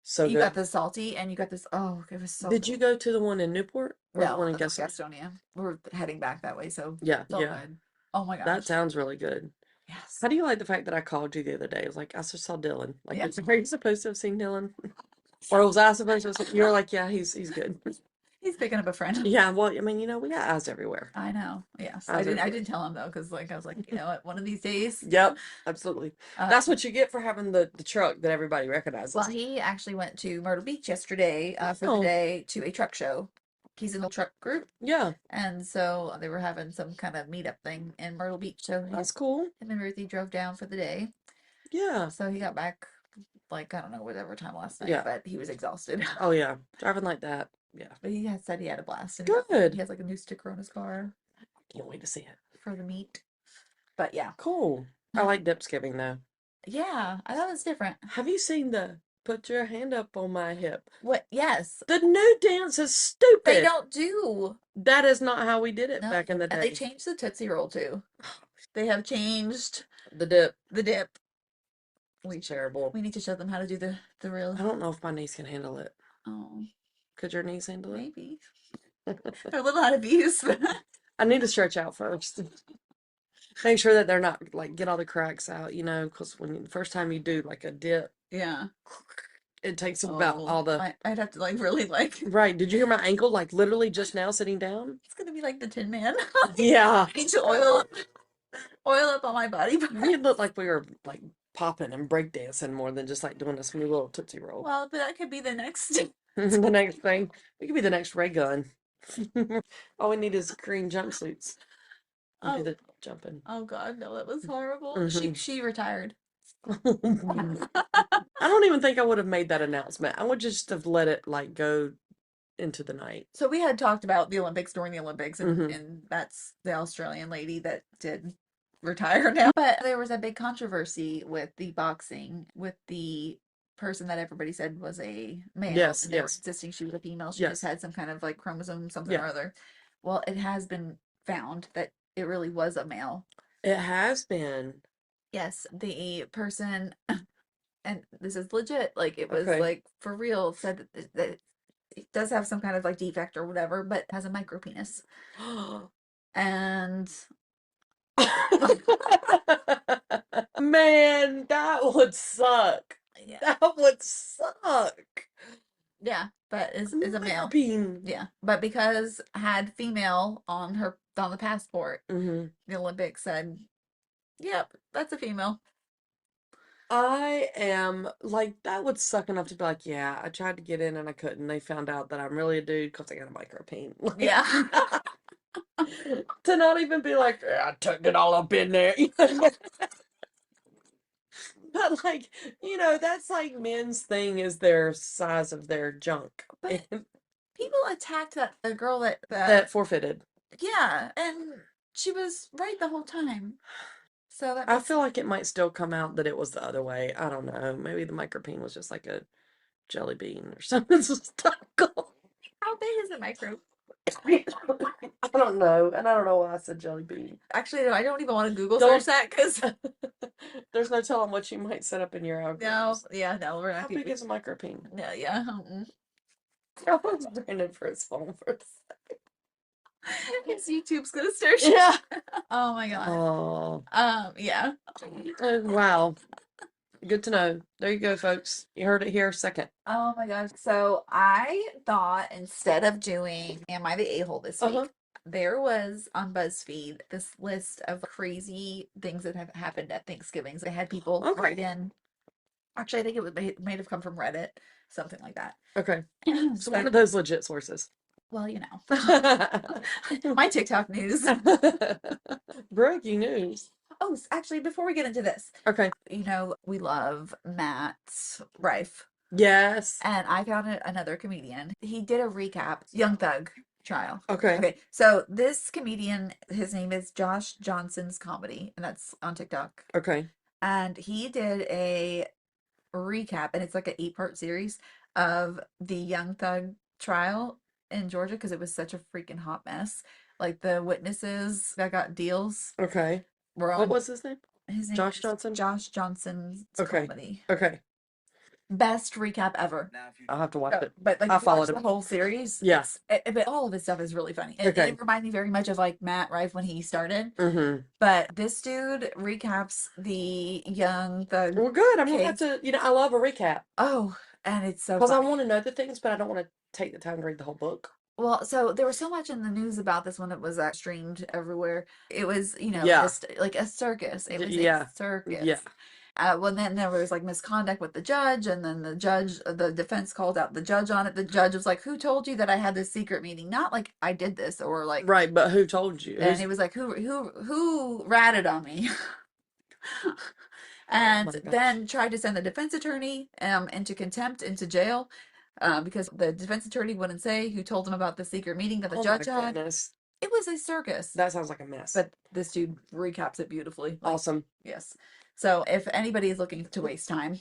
[SPEAKER 2] So
[SPEAKER 1] You got
[SPEAKER 2] good.
[SPEAKER 1] the salty and you got this. Oh, it was so
[SPEAKER 2] Did you
[SPEAKER 1] good.
[SPEAKER 2] go to the one in Newport or the
[SPEAKER 1] No,
[SPEAKER 2] one in
[SPEAKER 1] that's in
[SPEAKER 2] Gastonia?
[SPEAKER 1] Gastonia. We're heading back that way, so
[SPEAKER 2] Yeah,
[SPEAKER 1] so
[SPEAKER 2] yeah.
[SPEAKER 1] good. Oh my
[SPEAKER 2] That
[SPEAKER 1] gosh.
[SPEAKER 2] sounds really good.
[SPEAKER 1] Yes.
[SPEAKER 2] How do you like the fact that I called you the other day? I was like, I just saw Dylan. Like,
[SPEAKER 1] Yeah.
[SPEAKER 2] are you supposed to have seen Dylan? Or was I supposed to have seen? You're like, yeah, he's good.
[SPEAKER 1] He's picking up a friend.
[SPEAKER 2] Yeah, well, I mean, we got eyes everywhere.
[SPEAKER 1] I know. Yes. I
[SPEAKER 2] Eyes
[SPEAKER 1] didn't I
[SPEAKER 2] everywhere.
[SPEAKER 1] didn't tell him though, because like I was like, you know what, one of these days.
[SPEAKER 2] Yep, absolutely.
[SPEAKER 1] Uh,
[SPEAKER 2] That's what you get for having the truck that everybody
[SPEAKER 1] well,
[SPEAKER 2] recognizes.
[SPEAKER 1] he actually went to Myrtle Beach yesterday for the
[SPEAKER 2] Oh,
[SPEAKER 1] day to a truck show. He's in the truck group.
[SPEAKER 2] yeah,
[SPEAKER 1] And so they were having some kind of meetup thing in Myrtle Beach. So
[SPEAKER 2] that's cool.
[SPEAKER 1] him and Ruthie drove down for the day.
[SPEAKER 2] Yeah,
[SPEAKER 1] So he got back like I don't know whatever time last night,
[SPEAKER 2] yeah.
[SPEAKER 1] but he was exhausted.
[SPEAKER 2] Oh, yeah. Driving like that. Yeah.
[SPEAKER 1] But he had said he had a blast, and he
[SPEAKER 2] Good.
[SPEAKER 1] has like a new sticker on his car
[SPEAKER 2] Can't wait to see it.
[SPEAKER 1] for the meet. But yeah,
[SPEAKER 2] Cool. I like dipskipping though.
[SPEAKER 1] yeah, I thought it was different.
[SPEAKER 2] Have you seen the put your hand up on my hip?
[SPEAKER 1] What? Yes,
[SPEAKER 2] The new dance is
[SPEAKER 1] they
[SPEAKER 2] stupid.
[SPEAKER 1] don't do.
[SPEAKER 2] That is not how we did it
[SPEAKER 1] No,
[SPEAKER 2] back in the
[SPEAKER 1] and they
[SPEAKER 2] day.
[SPEAKER 1] changed the Tootsie Roll too. They have changed
[SPEAKER 2] The dip.
[SPEAKER 1] the dip.
[SPEAKER 2] It's terrible.
[SPEAKER 1] We need to show them how to do the real.
[SPEAKER 2] I don't know if my niece can handle it.
[SPEAKER 1] Oh,
[SPEAKER 2] Could your niece handle it?
[SPEAKER 1] maybe they're a little out of use.
[SPEAKER 2] I need to stretch out first. Make sure that they're not like get all the cracks out, because when the first time you do like a dip,
[SPEAKER 1] Yeah.
[SPEAKER 2] it takes about
[SPEAKER 1] Oh,
[SPEAKER 2] all the.
[SPEAKER 1] I'd have to like really like.
[SPEAKER 2] Right. Did you hear my ankle like literally just now sitting down?
[SPEAKER 1] It's gonna be like the Tin Man.
[SPEAKER 2] Yeah.
[SPEAKER 1] I need to oil up all my body
[SPEAKER 2] We
[SPEAKER 1] parts.
[SPEAKER 2] looked like we were like popping and breakdancing more than just like doing a smooth little Tootsie Roll.
[SPEAKER 1] Well, but that could be the next.
[SPEAKER 2] The next thing, we could be the next ray gun. All we need is green jumpsuits. And do
[SPEAKER 1] Oh,
[SPEAKER 2] the jumping.
[SPEAKER 1] oh God, no, that was horrible.
[SPEAKER 2] Mhm.
[SPEAKER 1] She retired.
[SPEAKER 2] I don't even think I would have made that announcement. I would just have let it like go into the night.
[SPEAKER 1] So we had talked about the Olympics during the Olympics, and
[SPEAKER 2] Mhm.
[SPEAKER 1] and that's the Australian lady that did retire now. But there was a big controversy with the boxing with the person that everybody said was a male,
[SPEAKER 2] Yes,
[SPEAKER 1] and they were
[SPEAKER 2] yes,
[SPEAKER 1] insisting she was a female. She just
[SPEAKER 2] yes.
[SPEAKER 1] had some kind of like chromosome something or
[SPEAKER 2] Yeah,
[SPEAKER 1] other. Well, it has been found that it really was a male.
[SPEAKER 2] it has been.
[SPEAKER 1] Yes, the person, and this is legit, like it was
[SPEAKER 2] Okay.
[SPEAKER 1] like for real, said that it does have some kind of like defect or whatever, but has a micro penis. And
[SPEAKER 2] Man, that would suck.
[SPEAKER 1] yeah,
[SPEAKER 2] That would suck.
[SPEAKER 1] yeah, but is a male.
[SPEAKER 2] Micropene.
[SPEAKER 1] Yeah, but because had female on the passport,
[SPEAKER 2] Hmm.
[SPEAKER 1] the Olympics said, "Yep, that's a female."
[SPEAKER 2] I am like that would suck enough to be like, yeah, I tried to get in and I couldn't. They found out that I'm really a dude because I got a micropene.
[SPEAKER 1] Yeah.
[SPEAKER 2] To not even be like, yeah, I tucked it all up in there. But like, that's like men's thing is their size of their junk.
[SPEAKER 1] But people attacked that the girl that
[SPEAKER 2] That forfeited.
[SPEAKER 1] yeah, and she was right the whole time. So that
[SPEAKER 2] I
[SPEAKER 1] makes
[SPEAKER 2] feel like it might still come out that it was the other way. I don't know. Maybe the micropene was just like a jelly bean or something stuck.
[SPEAKER 1] how big is the micro?
[SPEAKER 2] I don't know, and I don't know why I said jelly bean.
[SPEAKER 1] Actually, no, I don't even want to Google
[SPEAKER 2] Don't.
[SPEAKER 1] search that because
[SPEAKER 2] There's no telling what you might set up in your
[SPEAKER 1] no,
[SPEAKER 2] algorithms.
[SPEAKER 1] yeah, no, we're
[SPEAKER 2] How
[SPEAKER 1] not
[SPEAKER 2] big
[SPEAKER 1] keeping.
[SPEAKER 2] is a micropene?
[SPEAKER 1] No, yeah, mm-mm.
[SPEAKER 2] I was Brandon for his phone for a
[SPEAKER 1] His YouTube's gonna start.
[SPEAKER 2] second. Yeah.
[SPEAKER 1] Oh my God.
[SPEAKER 2] Oh,
[SPEAKER 1] Yeah.
[SPEAKER 2] wow. Good to know. There you go, folks. You heard it here second.
[SPEAKER 1] Oh my gosh. So I thought instead of doing Am I the A-hole this
[SPEAKER 2] Uh-huh.
[SPEAKER 1] week, there was on BuzzFeed this list of crazy things that have happened at Thanksgivings. They had people
[SPEAKER 2] Okay.
[SPEAKER 1] write in. Actually, I think it may have come from Reddit, something like that.
[SPEAKER 2] Okay. So
[SPEAKER 1] So
[SPEAKER 2] one of those legit sources.
[SPEAKER 1] Well, my TikTok news.
[SPEAKER 2] Breaking news.
[SPEAKER 1] Oh, actually, before we get into this,
[SPEAKER 2] Okay.
[SPEAKER 1] we love Matt Rife.
[SPEAKER 2] Yes.
[SPEAKER 1] And I found another comedian. He did a recap, Young Thug trial.
[SPEAKER 2] Okay.
[SPEAKER 1] Okay, so this comedian, his name is Josh Johnson's Comedy, and that's on TikTok.
[SPEAKER 2] Okay.
[SPEAKER 1] And he did a recap, and it's like an 8-part series of the Young Thug trial in Georgia because it was such a freaking hot mess. Like the witnesses that got deals
[SPEAKER 2] Okay.
[SPEAKER 1] were
[SPEAKER 2] What
[SPEAKER 1] on.
[SPEAKER 2] was his name?
[SPEAKER 1] His name
[SPEAKER 2] Josh
[SPEAKER 1] is
[SPEAKER 2] Johnson?
[SPEAKER 1] Josh Johnson's
[SPEAKER 2] Okay.
[SPEAKER 1] Comedy.
[SPEAKER 2] Okay.
[SPEAKER 1] Best recap ever.
[SPEAKER 2] I'll have to watch it.
[SPEAKER 1] But like
[SPEAKER 2] I
[SPEAKER 1] if you watch
[SPEAKER 2] followed
[SPEAKER 1] the
[SPEAKER 2] him.
[SPEAKER 1] whole series,
[SPEAKER 2] Yeah.
[SPEAKER 1] but all of his stuff is really funny.
[SPEAKER 2] Okay.
[SPEAKER 1] It reminded me very much of like Matt Rife when he started.
[SPEAKER 2] Mm-hmm.
[SPEAKER 1] But this dude recaps the Young Thug
[SPEAKER 2] Well, good. I'm gonna have
[SPEAKER 1] case.
[SPEAKER 2] to, I love a recap
[SPEAKER 1] Oh, and it's so
[SPEAKER 2] because I
[SPEAKER 1] funny.
[SPEAKER 2] want to know the things, but I don't want to take the time to read the whole book.
[SPEAKER 1] Well, so there was so much in the news about this when it was streamed everywhere. It was,
[SPEAKER 2] Yeah.
[SPEAKER 1] just like a circus. It was a
[SPEAKER 2] Yeah.
[SPEAKER 1] circus.
[SPEAKER 2] Yeah.
[SPEAKER 1] Well, then there was like misconduct with the judge, and then the defense called out the judge on it. The judge was like, "Who told you that I had this secret meeting? Not like I did this, or like."
[SPEAKER 2] Right, but who told you?
[SPEAKER 1] And
[SPEAKER 2] Who's?
[SPEAKER 1] he was like, "Who ratted on me?"
[SPEAKER 2] Oh
[SPEAKER 1] And
[SPEAKER 2] my gosh.
[SPEAKER 1] then tried to send the defense attorney into contempt, into jail, because the defense attorney wouldn't say who told him about the secret meeting that the
[SPEAKER 2] Oh my
[SPEAKER 1] judge had.
[SPEAKER 2] goodness.
[SPEAKER 1] It was a circus.
[SPEAKER 2] That sounds like a mess.
[SPEAKER 1] But this dude recaps it beautifully. Like,
[SPEAKER 2] Awesome.
[SPEAKER 1] yes. So if anybody is looking to waste time,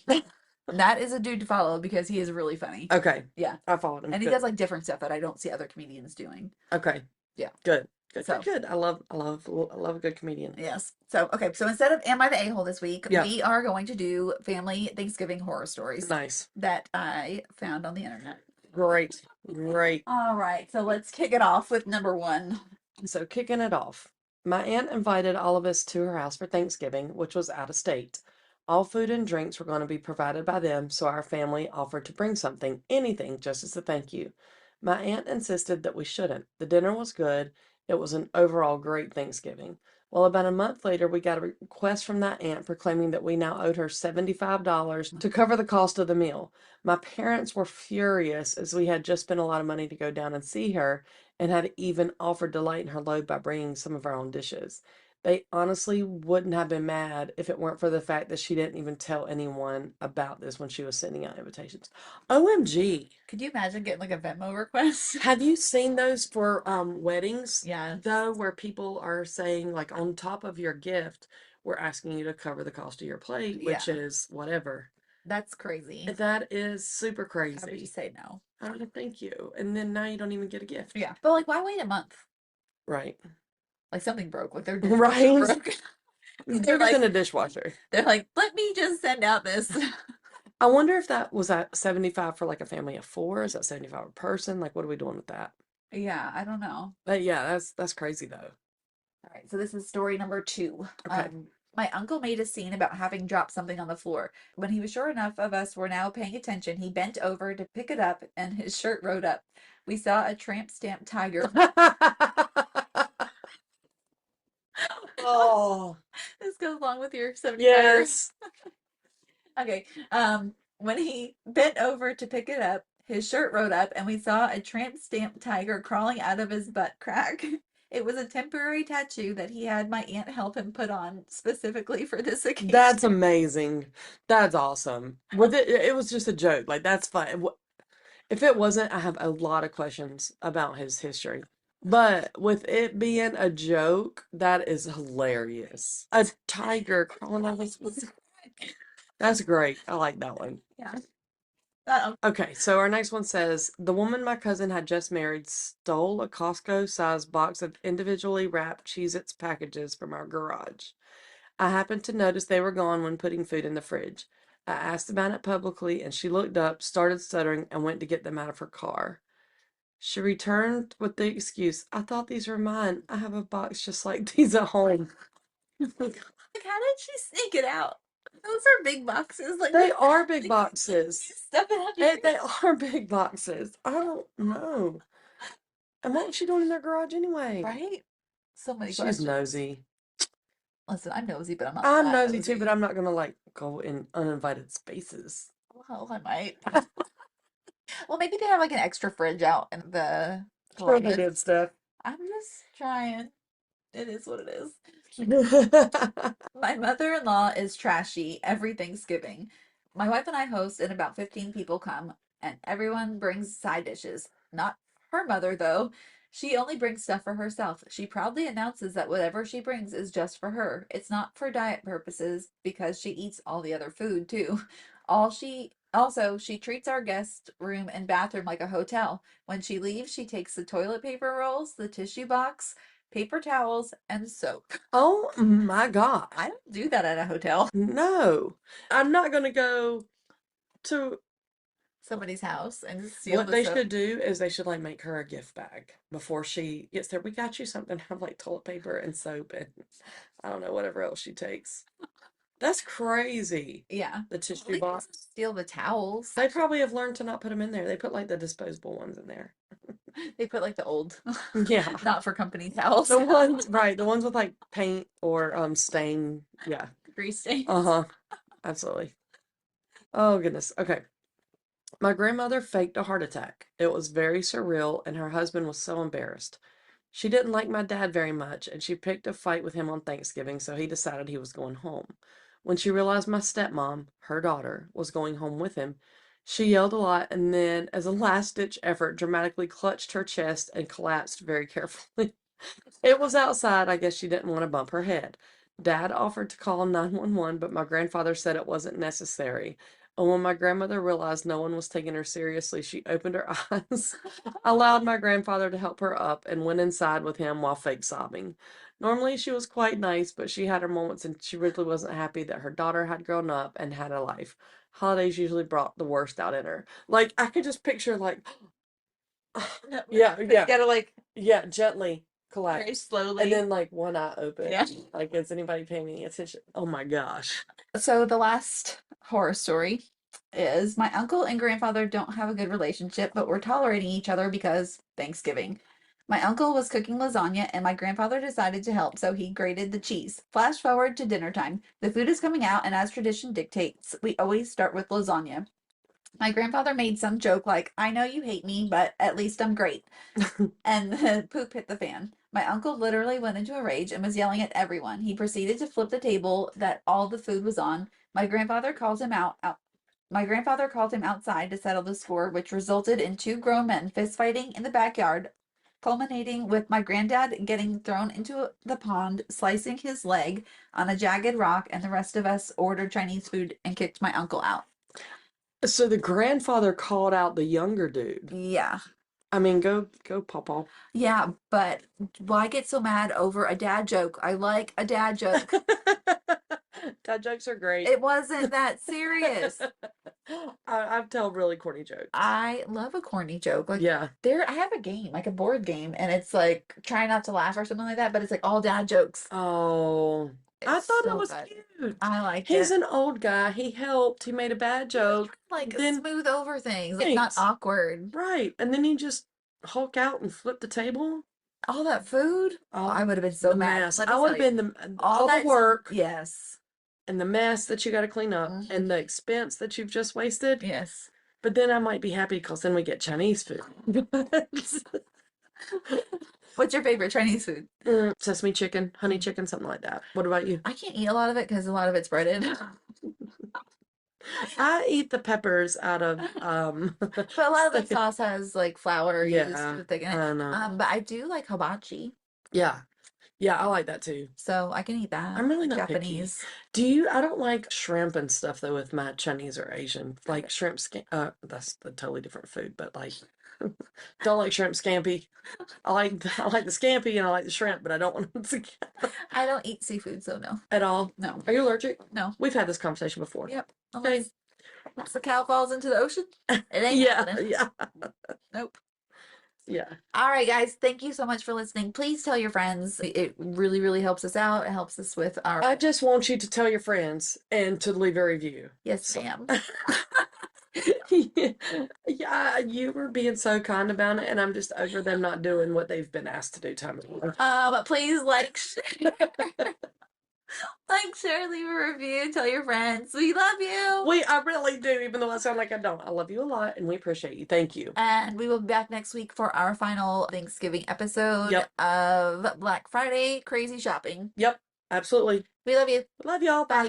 [SPEAKER 1] that is a dude to follow because he is really funny.
[SPEAKER 2] Okay.
[SPEAKER 1] Yeah.
[SPEAKER 2] I followed him.
[SPEAKER 1] And he
[SPEAKER 2] Good.
[SPEAKER 1] does like different stuff that I don't see other comedians doing.
[SPEAKER 2] Okay.
[SPEAKER 1] Yeah.
[SPEAKER 2] Good. Good.
[SPEAKER 1] So.
[SPEAKER 2] Good. Good. I love a good comedian.
[SPEAKER 1] Yes. So, okay. So instead of Am I the A-hole this week,
[SPEAKER 2] Yeah.
[SPEAKER 1] we are going to do family Thanksgiving horror stories.
[SPEAKER 2] Nice.
[SPEAKER 1] That I found on the internet.
[SPEAKER 2] Great. Great.
[SPEAKER 1] All right. So let's kick it off with number 1.
[SPEAKER 2] So kicking it off, my aunt invited all of us to her house for Thanksgiving, which was out of state. All food and drinks were going to be provided by them, so our family offered to bring something, anything, just as a thank you. My aunt insisted that we shouldn't. The dinner was good. It was an overall great Thanksgiving. Well, about a month later, we got a request from that aunt proclaiming that we now owed her $75 to cover the cost of the meal. My parents were furious as we had just spent a lot of money to go down and see her and had even offered to lighten her load by bringing some of our own dishes. They honestly wouldn't have been mad if it weren't for the fact that she didn't even tell anyone about this when she was sending out invitations. OMG.
[SPEAKER 1] Could you imagine getting like a Venmo request?
[SPEAKER 2] Have you seen those for weddings?
[SPEAKER 1] Yeah.
[SPEAKER 2] Though, where people are saying, like, on top of your gift, we're asking you to cover the cost of your plate, which is whatever.
[SPEAKER 1] That's crazy.
[SPEAKER 2] That is super crazy.
[SPEAKER 1] How would you say no?
[SPEAKER 2] I don't thank you. And then now you don't even get a gift.
[SPEAKER 1] Yeah. But like, why wait a month?
[SPEAKER 2] Right.
[SPEAKER 1] Like something broke. Like their
[SPEAKER 2] Right.
[SPEAKER 1] broke.
[SPEAKER 2] Bigger than a dishwasher.
[SPEAKER 1] They're like, let me just send out this.
[SPEAKER 2] I wonder if that was at 75 for like a family of 4. Is that 75 a person? Like, what are we doing with that?
[SPEAKER 1] Yeah, I don't know.
[SPEAKER 2] But yeah, that's crazy though.
[SPEAKER 1] All right, so this is story number 2.
[SPEAKER 2] Okay.
[SPEAKER 1] My uncle made a scene about having dropped something on the floor. When he was sure enough of us were now paying attention, he bent over to pick it up and his shirt rode up. We saw a tramp stamp tiger.
[SPEAKER 2] Oh.
[SPEAKER 1] This goes along with your 75.
[SPEAKER 2] Yes.
[SPEAKER 1] Okay. When he bent over to pick it up, his shirt rode up and we saw a tramp stamp tiger crawling out of his butt crack. It was a temporary tattoo that he had my aunt help him put on specifically for this occasion.
[SPEAKER 2] That's amazing. That's awesome. With it was just a joke. Like, that's fine. If it wasn't, I have a lot of questions about his history. But with it being a joke, that is hilarious. A tiger crawling out of his butt. That's great. I like that one.
[SPEAKER 1] Yeah.
[SPEAKER 2] Okay, so our next one says, the woman my cousin had just married stole a Costco-sized box of individually wrapped Cheez-Its packages from our garage. I happened to notice they were gone when putting food in the fridge. I asked about it publicly, and she looked up, started stuttering, and went to get them out of her car. She returned with the excuse, I thought these were mine. I have a box just like these at home.
[SPEAKER 1] Like, how did she sneak it out? Those are big boxes. Like
[SPEAKER 2] They are big boxes.
[SPEAKER 1] Stuff it
[SPEAKER 2] They are big boxes. I don't know. And what was she doing in their garage anyway?
[SPEAKER 1] Right? So many
[SPEAKER 2] She's
[SPEAKER 1] questions.
[SPEAKER 2] nosy.
[SPEAKER 1] Listen, I'm nosy, but I'm not.
[SPEAKER 2] I'm
[SPEAKER 1] that
[SPEAKER 2] nosy too, but I'm not gonna like go in uninvited spaces.
[SPEAKER 1] Well, I might. Well, maybe they have like an extra fridge out in the
[SPEAKER 2] Sure they did stuff.
[SPEAKER 1] I'm just trying. It is what it is. My mother-in-law is trashy every Thanksgiving. My wife and I host, and about 15 people come, and everyone brings side dishes. Not her mother, though. She only brings stuff for herself. She proudly announces that whatever she brings is just for her. It's not for diet purposes because she eats all the other food, too. She treats our guest room and bathroom like a hotel. When she leaves, she takes the toilet paper rolls, the tissue box, paper towels, and soap.
[SPEAKER 2] Oh my gosh.
[SPEAKER 1] I don't do that at a hotel.
[SPEAKER 2] No. I'm not gonna go to
[SPEAKER 1] Somebody's house and steal
[SPEAKER 2] what
[SPEAKER 1] the
[SPEAKER 2] they
[SPEAKER 1] soap.
[SPEAKER 2] should do is they should like make her a gift bag before she gets there. We got you something. Have like toilet paper and soap and I don't know, whatever else she takes. That's crazy.
[SPEAKER 1] Yeah.
[SPEAKER 2] The
[SPEAKER 1] At
[SPEAKER 2] tissue
[SPEAKER 1] least
[SPEAKER 2] box.
[SPEAKER 1] steal the towels.
[SPEAKER 2] They probably have learned to not put them in there. They put like the disposable ones in there.
[SPEAKER 1] They put like the old,
[SPEAKER 2] Yeah.
[SPEAKER 1] not for company towels.
[SPEAKER 2] The ones, right, the ones with like paint or stain. Yeah.
[SPEAKER 1] Grease stains.
[SPEAKER 2] Uh-huh. Absolutely. Oh goodness. Okay. My grandmother faked a heart attack. It was very surreal, and her husband was so embarrassed. She didn't like my dad very much, and she picked a fight with him on Thanksgiving, so he decided he was going home. When she realized my stepmom, her daughter, was going home with him, she yelled a lot and then, as a last-ditch effort, dramatically clutched her chest and collapsed very carefully. It was outside. I guess she didn't want to bump her head. Dad offered to call 911, but my grandfather said it wasn't necessary. And when my grandmother realized no one was taking her seriously, she opened her eyes, allowed my grandfather to help her up, and went inside with him while fake sobbing. Normally she was quite nice, but she had her moments and she really wasn't happy that her daughter had grown up and had a life. Holidays usually brought the worst out in her. Like, I could just picture, like, yeah,
[SPEAKER 1] You
[SPEAKER 2] yeah,
[SPEAKER 1] gotta like
[SPEAKER 2] yeah, gently
[SPEAKER 1] very
[SPEAKER 2] collapse.
[SPEAKER 1] slowly.
[SPEAKER 2] And then like one eye open.
[SPEAKER 1] Yeah.
[SPEAKER 2] Like, is anybody paying any attention? Oh my gosh.
[SPEAKER 1] So the last horror story is my uncle and grandfather don't have a good relationship, but we're tolerating each other because Thanksgiving. My uncle was cooking lasagna and my grandfather decided to help, so he grated the cheese. Flash forward to dinner time. The food is coming out, and as tradition dictates, we always start with lasagna. My grandfather made some joke like, I know you hate me, but at least I'm great. And the poop hit the fan. My uncle literally went into a rage and was yelling at everyone. He proceeded to flip the table that all the food was on. My grandfather called him outside to settle the score, which resulted in two grown men fistfighting in the backyard, culminating with my granddad getting thrown into the pond, slicing his leg on a jagged rock, and the rest of us ordered Chinese food and kicked my uncle out.
[SPEAKER 2] So the grandfather called out the younger dude.
[SPEAKER 1] Yeah.
[SPEAKER 2] I mean, go Pawpaw.
[SPEAKER 1] Yeah, but why get so mad over a dad joke? I like a dad joke.
[SPEAKER 2] Dad jokes are great.
[SPEAKER 1] It wasn't that serious.
[SPEAKER 2] I've told really corny jokes.
[SPEAKER 1] I love a corny joke. Like
[SPEAKER 2] Yeah.
[SPEAKER 1] I have a game, like a board game, and it's like try not to laugh or something like that, but it's like all dad jokes.
[SPEAKER 2] Oh, I
[SPEAKER 1] It's
[SPEAKER 2] thought it
[SPEAKER 1] so
[SPEAKER 2] was
[SPEAKER 1] good.
[SPEAKER 2] cute.
[SPEAKER 1] I liked
[SPEAKER 2] He's
[SPEAKER 1] it.
[SPEAKER 2] an old guy. He helped. He made a bad joke.
[SPEAKER 1] Like
[SPEAKER 2] Then
[SPEAKER 1] smooth over things. It's not
[SPEAKER 2] thanks.
[SPEAKER 1] awkward.
[SPEAKER 2] Right. And then he just hulk out and flip the table.
[SPEAKER 1] All that food. Oh, I would have been so
[SPEAKER 2] The
[SPEAKER 1] mad.
[SPEAKER 2] mess.
[SPEAKER 1] Let me
[SPEAKER 2] I would
[SPEAKER 1] tell
[SPEAKER 2] have
[SPEAKER 1] you.
[SPEAKER 2] been
[SPEAKER 1] All
[SPEAKER 2] all the
[SPEAKER 1] that
[SPEAKER 2] work
[SPEAKER 1] yes.
[SPEAKER 2] and the mess that you got to clean up
[SPEAKER 1] Mhm.
[SPEAKER 2] and the expense that you've just wasted.
[SPEAKER 1] Yes.
[SPEAKER 2] But then I might be happy because then we get Chinese food.
[SPEAKER 1] What's your favorite Chinese food?
[SPEAKER 2] Sesame chicken, honey chicken, something like that. What about you?
[SPEAKER 1] I can't eat a lot of it because a lot of it's breaded.
[SPEAKER 2] I eat the peppers out of
[SPEAKER 1] But a lot of the sauce has like flour used
[SPEAKER 2] yeah,
[SPEAKER 1] to thicken
[SPEAKER 2] I
[SPEAKER 1] it.
[SPEAKER 2] know.
[SPEAKER 1] But I do like hibachi,
[SPEAKER 2] Yeah. Yeah, I like that too.
[SPEAKER 1] so I can eat that.
[SPEAKER 2] I'm really
[SPEAKER 1] Like
[SPEAKER 2] not picky.
[SPEAKER 1] Japanese.
[SPEAKER 2] I don't like shrimp and stuff though with my Chinese or Asian. Like shrimp that's a totally different food, but like don't like shrimp scampi. I like the scampi and I like the shrimp, but I don't want them together
[SPEAKER 1] I don't eat seafood, so no.
[SPEAKER 2] at all.
[SPEAKER 1] No.
[SPEAKER 2] Are you allergic?
[SPEAKER 1] No.
[SPEAKER 2] We've had this conversation before.
[SPEAKER 1] Yep.
[SPEAKER 2] Okay.
[SPEAKER 1] Unless the cow falls into the ocean, it ain't
[SPEAKER 2] Yeah,
[SPEAKER 1] happening.
[SPEAKER 2] yeah,
[SPEAKER 1] Nope.
[SPEAKER 2] yeah.
[SPEAKER 1] All right, guys. Thank you so much for listening. Please tell your friends. It really, really helps us out. It helps us with our.
[SPEAKER 2] I just want you to tell your friends and to leave a review.
[SPEAKER 1] Yes, ma'am.
[SPEAKER 2] Yeah, you were being so kind about it, and I'm just over them not doing what they've been asked to do time and again.
[SPEAKER 1] Please like, share. Like, share, leave a review, tell your friends. We love you.
[SPEAKER 2] I really do, even though I sound like I don't. I love you a lot, and we appreciate you. Thank you.
[SPEAKER 1] And we will be back next week for our final Thanksgiving episode
[SPEAKER 2] Yep.
[SPEAKER 1] of Black Friday Crazy Shopping.
[SPEAKER 2] Yep. Absolutely.
[SPEAKER 1] We love you.
[SPEAKER 2] Love y'all. Bye.
[SPEAKER 1] Bye.